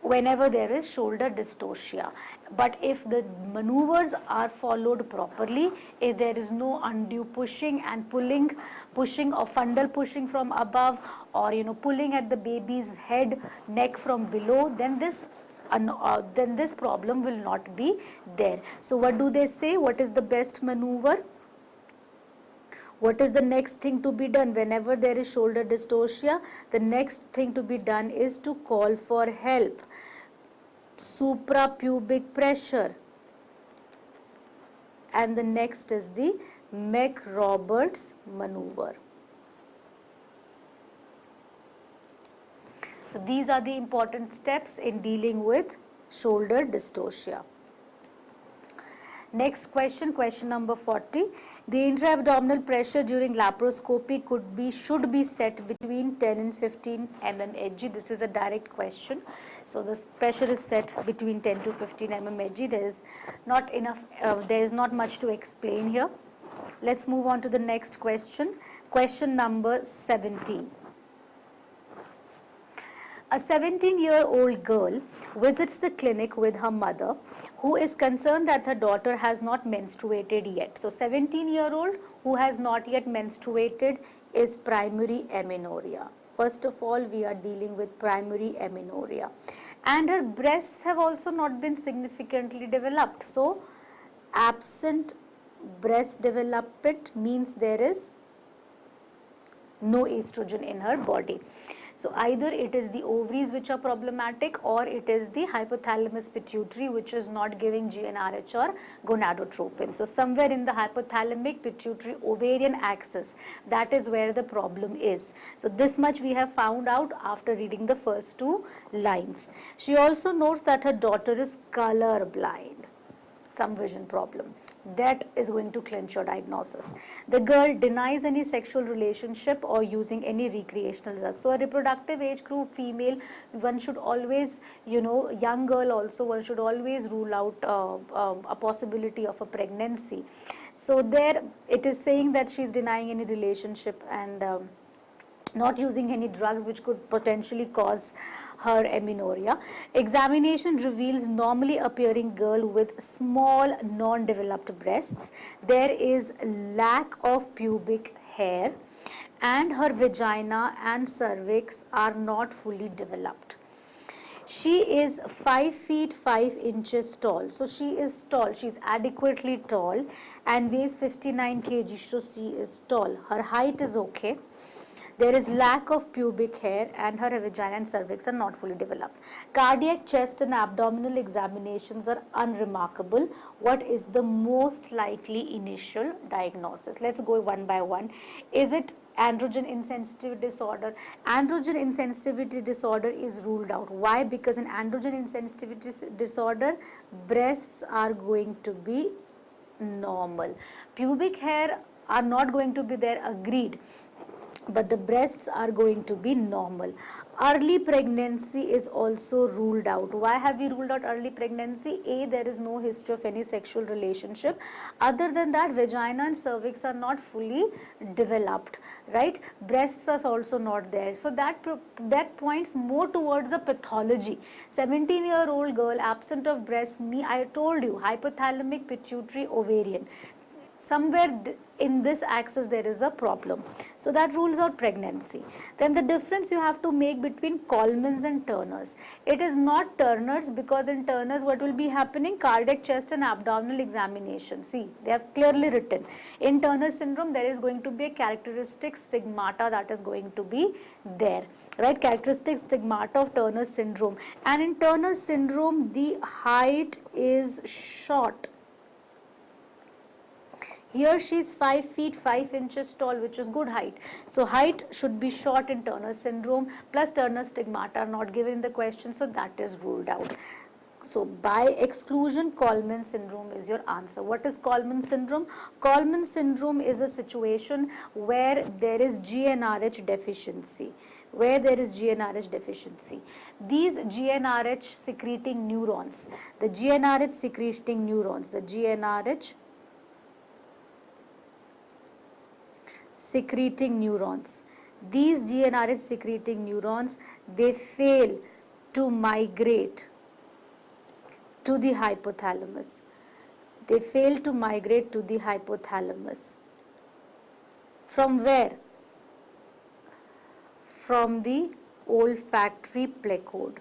whenever there is shoulder dystocia. But if the maneuvers are followed properly, if there is no undue pushing and pushing or fundal pushing from above, or pulling at the baby's head, neck from below, then this problem will not be there. So what do they say? What is the best maneuver? What is the next thing to be done whenever there is shoulder dystocia? The next thing to be done is to call for help. Suprapubic pressure. And the next is the Mech-Roberts maneuver. So these are the important steps in dealing with shoulder dystocia. Next question, question number 40. The intra-abdominal pressure during laparoscopy should be set between 10 and 15 mmHg. This is a direct question. So the pressure is set between 10 to 15 mmHg. There is not enough. There is not much to explain here. Let's move on to the next question. Question number 17. A 17-year-old girl visits the clinic with her mother, who is concerned that her daughter has not menstruated yet. So 17-year-old who has not yet menstruated is primary amenorrhea. First of all, we are dealing with primary amenorrhea. And her breasts have also not been significantly developed. So absent breast development means there is no estrogen in her body. So either it is the ovaries which are problematic, or it is the hypothalamus pituitary which is not giving GnRH or gonadotropin. So somewhere in the hypothalamic pituitary ovarian axis, that is where the problem is. So this much we have found out after reading the first two lines. She also notes that her daughter is color blind, some vision problem. That is going to clinch your diagnosis. The girl denies any sexual relationship or using any recreational drugs. So a reproductive age group female, one should always, young girl also, one should always rule out a possibility of a pregnancy. So there it is saying that she is denying any relationship and not using any drugs which could potentially cause her amenorrhea. Examination reveals normally appearing girl with small non-developed breasts. There is lack of pubic hair, and her vagina and cervix are not fully developed. She is 5 feet 5 inches tall. So she is tall. She is adequately tall and weighs 59 kg. So she is tall. Her height is okay. There is lack of pubic hair and her vagina and cervix are not fully developed. Cardiac, chest and abdominal examinations are unremarkable. What is the most likely initial diagnosis? Let's go one by one. Is it androgen insensitivity disorder? Androgen insensitivity disorder is ruled out. Why? Because in androgen insensitivity disorder, breasts are going to be normal. Pubic hair are not going to be there, agreed, but the breasts are going to be normal. Early pregnancy is also ruled out. Why have we ruled out early pregnancy? A, there is no history of any sexual relationship. Other than that, vagina and cervix are not fully developed, right? Breasts are also not there. So that points more towards a pathology. 17-year-old girl absent of breast, I told you, hypothalamic pituitary ovarian. Somewhere in this axis there is a problem. So that rules out pregnancy. Then the difference you have to make between Coleman's and Turner's. It is not Turner's because in Turner's what will be happening? Cardiac, chest and abdominal examination. See, they have clearly written. In Turner syndrome there is going to be a characteristic stigmata that is going to be there. Right? Characteristic stigmata of Turner syndrome. And in Turner syndrome the height is short. Here she is 5 feet 5 inches tall, which is good height. So height should be short in Turner syndrome, plus Turner stigmata are not given in the question, so that is ruled out. So by exclusion, Coleman syndrome is your answer. What is Coleman syndrome? Coleman syndrome is a situation where there is GnRH deficiency. Where there is GnRH deficiency. These GnRH secreting neurons, the GnRH secreting neurons, the GnRH secreting neurons, these GnRH secreting neurons, they fail to migrate to the hypothalamus. They fail to migrate to the hypothalamus. From where? From the olfactory placode.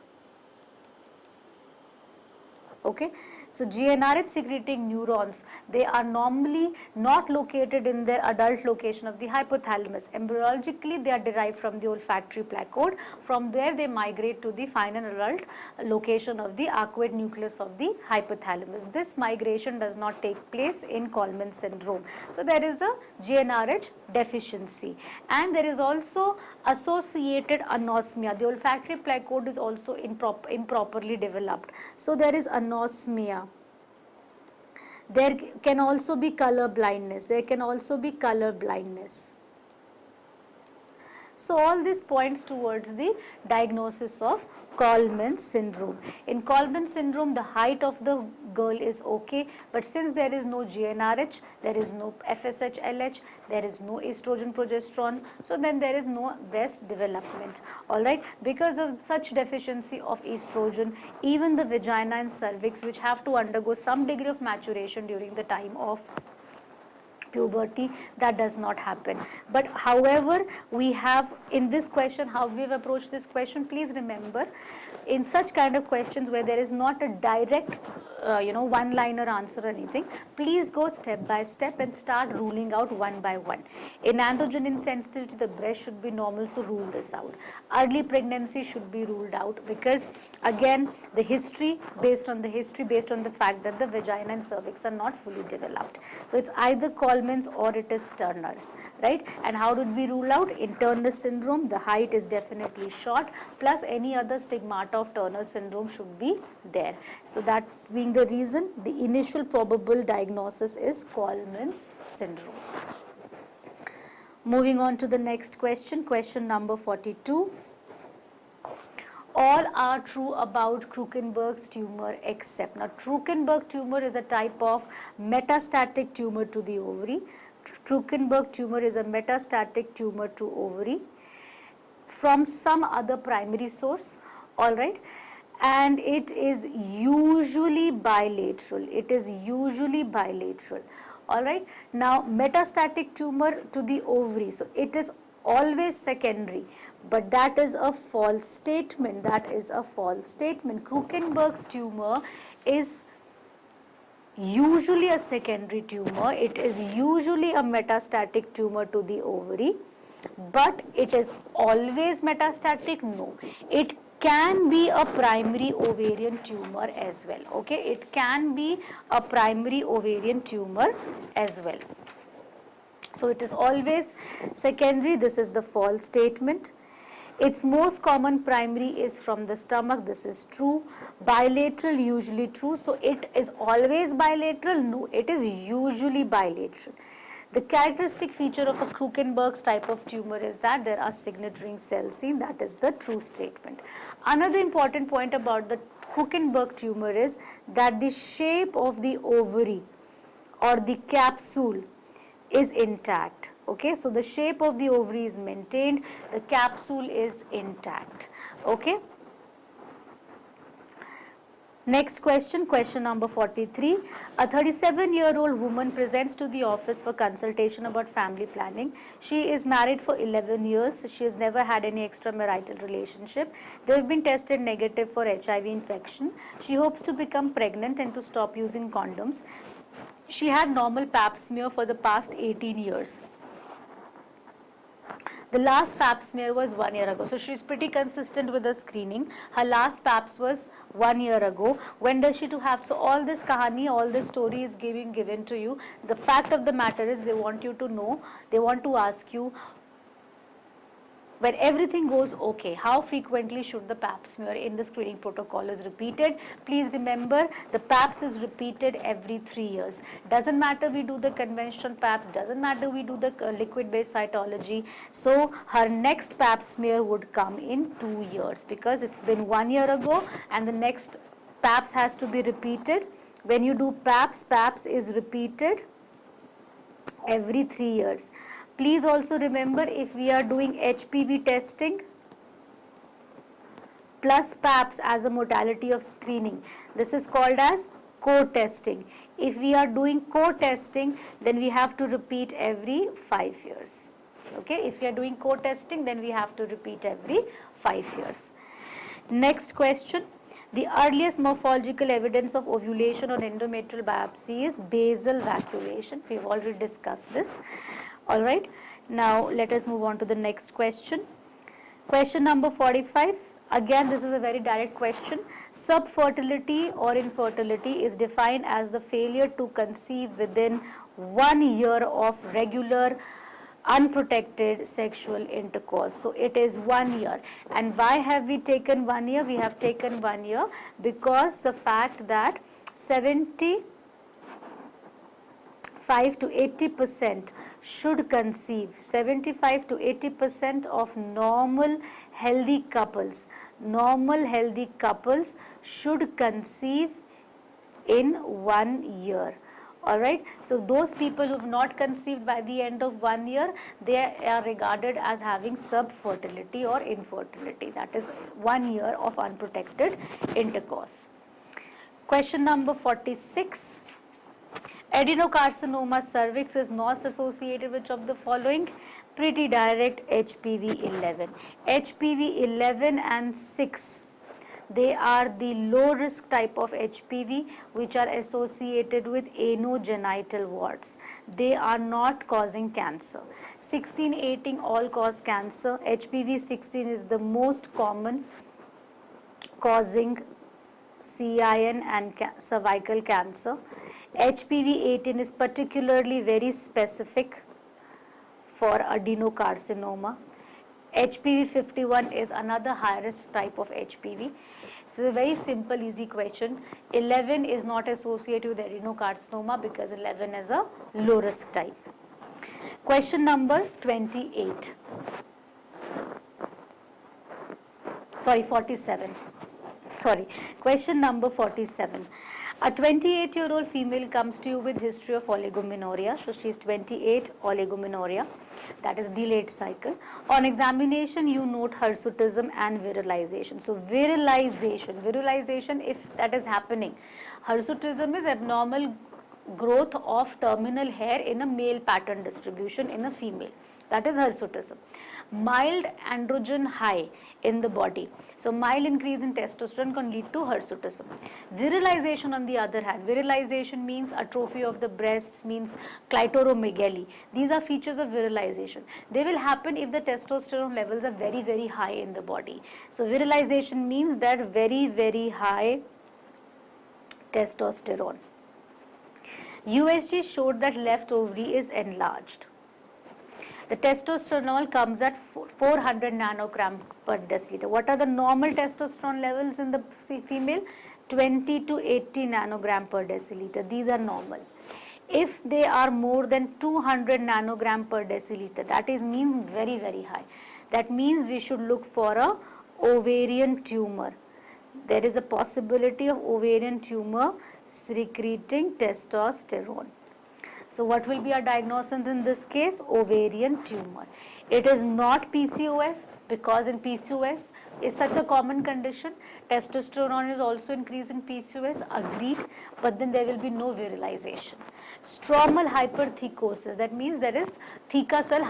Okay, so GnRH secreting neurons, they are normally not located in their adult location of the hypothalamus. Embryologically, they are derived from the olfactory placode. From there, they migrate to the final adult location of the arcuate nucleus of the hypothalamus. This migration does not take place in Coleman syndrome. So there is a GnRH deficiency, and there is also associated anosmia. The olfactory placode is also improperly developed. So there is anosmia. There can also be color blindness. There can also be color blindness. So all this points towards the diagnosis of Coleman syndrome. In Coleman syndrome, the height of the girl is okay, but since there is no GnRH, there is no FSH, LH, there is no estrogen, progesterone, so then there is no breast development. Alright, because of such deficiency of estrogen, even the vagina and cervix, which have to undergo some degree of maturation during the time of puberty, that does not happen. But however, we have in this question, how we have approached this question, please remember, in such kind of questions where there is not a direct one-liner answer or anything, please go step by step and start ruling out one by one. In androgen insensitivity, the breast should be normal, so rule this out. Early pregnancy should be ruled out, because again, the history, based on the fact that the vagina and cervix are not fully developed. So it's either Coleman's or it is Turner's, right? And how did we rule out? In Turner syndrome, the height is definitely short, plus any other stigmata of Turner syndrome should be there. So that being the reason, the initial probable diagnosis is Coleman's syndrome. Moving on to the next question, question number 42. All are true about Krukenberg's tumor except. Now, Krukenberg tumor is a type of metastatic tumor to the ovary. Krukenberg tumor is a metastatic tumor to ovary from some other primary source, all right, and it is usually bilateral. It is usually bilateral, all right. Now, metastatic tumor to the ovary, so it is always secondary, but that is a false statement. That is a false statement. Krukenberg's tumor is usually a secondary tumor. It is usually a metastatic tumor to the ovary, but it is always metastatic? No. It can be a primary ovarian tumor as well. Okay, it can be a primary ovarian tumor as well. So it is always secondary. This is the false statement. Its most common primary is from the stomach. This is true. Bilateral, usually true. So it is always bilateral? No, it is usually bilateral. The characteristic feature of a Krukenberg's type of tumor is that there are signet ring cells seen. That is the true statement. Another important point about the Krukenberg tumor is that the shape of the ovary or the capsule is intact. Okay, so the shape of the ovary is maintained, the capsule is intact. Okay. Next question, question number 43. A 37-year-old woman presents to the office for consultation about family planning. She is married for 11 years. She has never had any extramarital relationship. They have been tested negative for HIV infection. She hopes to become pregnant and to stop using condoms. She had normal pap smear for the past 18 years. The last pap smear was 1 year ago. So she is pretty consistent with the screening. Her last paps was 1 year ago. When does she to have? So all this kahani, all this story is given to you. The fact of the matter is they want you to know, they want to ask you, When everything goes okay, how frequently should the pap smear in the screening protocol is repeated? Please remember, the paps is repeated every 3 years. Doesn't matter we do the conventional paps, doesn't matter we do the liquid based cytology. So her next pap smear would come in 2 years, because it's been 1 year ago and the next paps has to be repeated. When you do paps, paps is repeated every 3 years. Please also remember, if we are doing HPV testing plus PAPs as a modality of screening, this is called as co-testing. If we are doing co-testing, then we have to repeat every 5 years. Okay, if we are doing co-testing, then we have to repeat every 5 years. Next question. The earliest morphological evidence of ovulation on endometrial biopsy is basal vacuolation. We've already discussed this. All right. Now let us move on to the next question. Question number 45. Again, this is a very direct question. Subfertility or infertility is defined as the failure to conceive within 1 year of regular unprotected sexual intercourse. So it is 1 year. And why have we taken 1 year? We have taken 1 year because the fact that 75 to 80% should conceive. 75 to 80% of normal healthy couples should conceive in 1 year. Alright, so those people who have not conceived by the end of 1 year, they are regarded as having subfertility or infertility. That is 1 year of unprotected intercourse. Question number 46. Adenocarcinoma cervix is not associated with which of the following? Pretty direct, HPV 11. HPV 11 and 6. They are the low risk type of HPV which are associated with anogenital warts. They are not causing cancer. 16, 18 all cause cancer. HPV 16 is the most common, causing CIN and cervical cancer. HPV 18 is particularly very specific for adenocarcinoma. HPV 51 is another high risk type of HPV. This is a very simple, easy question. 11 is not associated with adenocarcinoma because 11 is a low risk type. Question number 28. Sorry, 47. Sorry. Question number 47. A 28-year-old female comes to you with history of oligomenorrhea. So she is 28, oligomenorrhea, that is delayed cycle. On examination, you note hirsutism and virilization. So virilization, if that is happening, hirsutism is abnormal growth of terminal hair in a male pattern distribution in a female. That is hirsutism. Mild androgen high in the body. So mild increase in testosterone can lead to hirsutism. Virilization on the other hand, virilization means atrophy of the breasts, means clitoromegaly. These are features of virilization. They will happen if the testosterone levels are very, very high in the body. So virilization means that very, very high testosterone. USG showed that left ovary is enlarged. The testosterone comes at 400 nanogram per deciliter. What are the normal testosterone levels in the female? 20 to 80 nanogram per deciliter. These are normal. If they are more than 200 nanogram per deciliter, that is means very, very high. That means we should look for a ovarian tumor. There is a possibility of ovarian tumor secreting testosterone. So what will be our diagnosis in this case? Ovarian tumor. It is not PCOS because in PCOS is such a common condition. Testosterone is also increased in PCOS, agreed, but then there will be no virilization. Stromal hyperthecosis, that means there is theca cell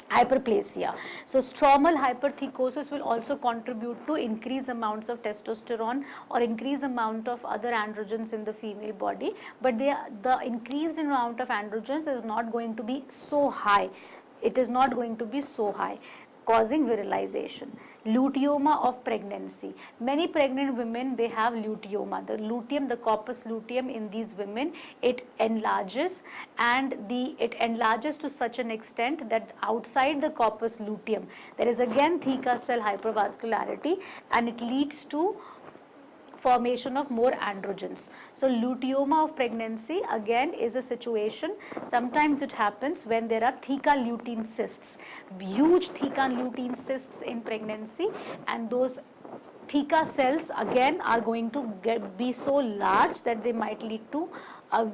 hyperplasia. So stromal hyperthecosis will also contribute to increased amounts of testosterone or increased amount of other androgens in the female body, but the increased amount of androgens is not going to be so high. It is not going to be so high. causing virilization. Luteoma of pregnancy. Many pregnant women, they have luteoma. The luteum, the corpus luteum in these women, it enlarges, and it enlarges to such an extent that outside the corpus luteum there is again theca cell hypervascularity, and it leads to formation of more androgens. So luteoma of pregnancy again is a situation, sometimes it happens when there are theca lutein cysts, huge theca lutein cysts in pregnancy, and those theca cells again are going to be so large that they might lead to a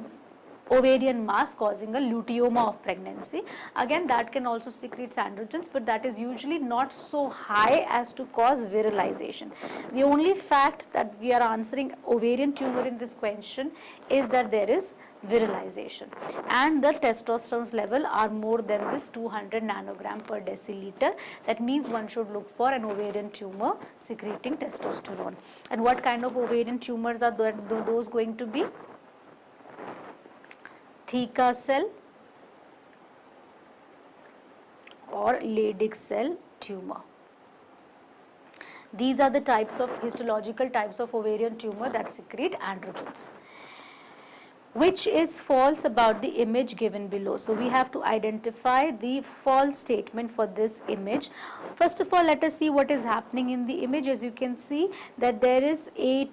ovarian mass causing a luteoma of pregnancy. Again, that can also secrete androgens, but that is usually not so high as to cause virilization. The only fact that we are answering ovarian tumor in this question is that there is virilization, and the testosterone level are more than this 200 nanogram per deciliter. That means one should look for an ovarian tumor secreting testosterone. And what kind of ovarian tumors are those going to be? Theca cell or Leydig cell tumor. These are the types of histological types of ovarian tumor that secrete androgens. Which is false about the image given below? So we have to identify the false statement for this image. First of all, let us see what is happening in the image. As you can see that there is a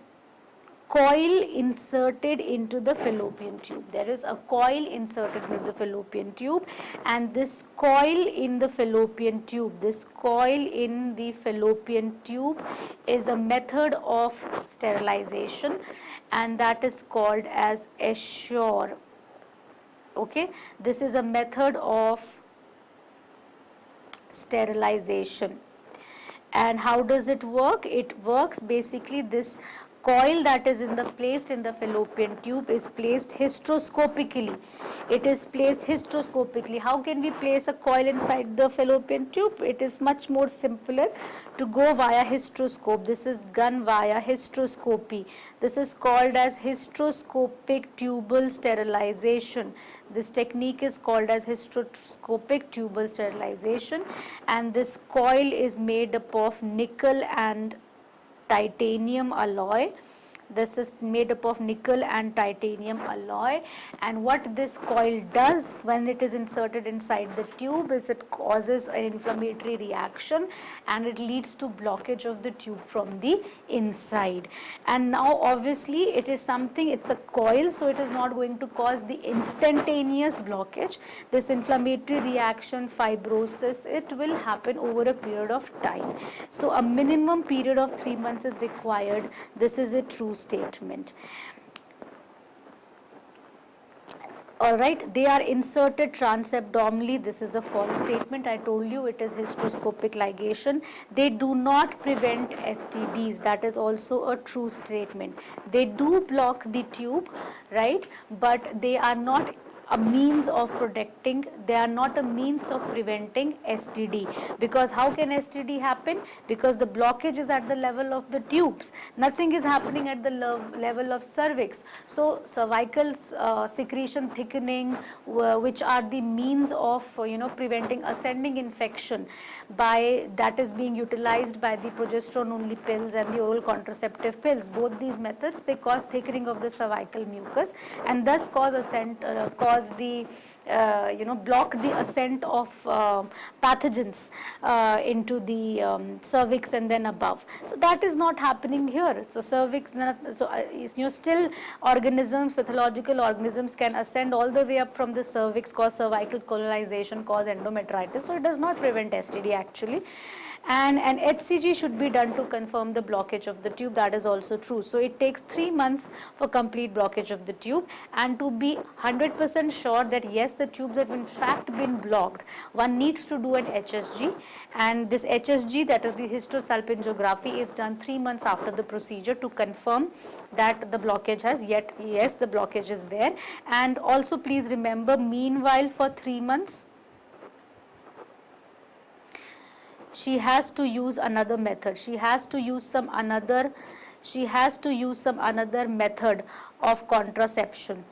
coil inserted into the fallopian tube. There is a coil inserted into the fallopian tube, and this coil in the fallopian tube, is a method of sterilization, and that is called as assure. Okay, this is a method of sterilization. And how does it work? It works basically, this coil that is placed in the fallopian tube is placed hysteroscopically. It is placed hysteroscopically. How can we place a coil inside the fallopian tube? It is much more simpler to go via hysteroscope. This is done via hysteroscopy. This is called as hysteroscopic tubal sterilization. This technique is called as hysteroscopic tubal sterilization, and this coil is made up of nickel and titanium alloy. This is made up of nickel and titanium alloy, and what this coil does when it is inserted inside the tube is it causes an inflammatory reaction, and it leads to blockage of the tube from the inside. And now obviously it is something, it's a coil, so it is not going to cause the instantaneous blockage. This inflammatory reaction, fibrosis, it will happen over a period of time. So a minimum period of 3 months is required. This is a true statement. Alright, they are inserted transabdominally. This is a false statement. I told you it is hysteroscopic ligation. They do not prevent STDs. That is also a true statement. They do block the tube, right? But they are not a means of protecting, they are not a means of preventing STD. Because how can STD happen? Because the blockage is at the level of the tubes. Nothing is happening at the level of cervix. So cervical secretion thickening, which are the means of preventing ascending infection, by that is being utilized by the progesterone only pills and the oral contraceptive pills. Both these methods, they cause thickening of the cervical mucus, and thus cause block the ascent of pathogens into the cervix and then above. So that is not happening here. So cervix, still organisms, pathological organisms can ascend all the way up from the cervix, cause cervical colonization, cause endometritis. So it does not prevent STD actually. And an HCG should be done to confirm the blockage of the tube. That is also true. So it takes 3 months for complete blockage of the tube, and to be 100% sure that yes, the tubes have in fact been blocked, one needs to do an HSG, and this HSG, that is the histosalpingography, is done 3 months after the procedure to confirm that the blockage has yes, the blockage is there. And also please remember, meanwhile for 3 months she has to use another method. She has to use some another method of contraception.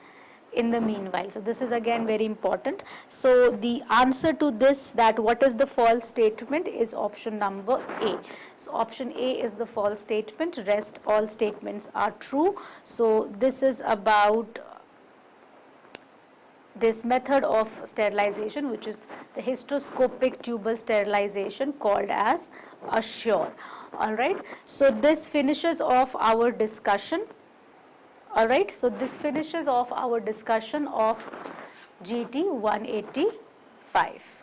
in the meanwhile. So this is again very important. So the answer to this, that what is the false statement, is option number A. So option A is the false statement, rest all statements are true. So this is about this method of sterilization, which is the hysteroscopic tubal sterilization, called as Assure. Alright, so this finishes off our discussion. Alright, so this finishes off our discussion of GT 185.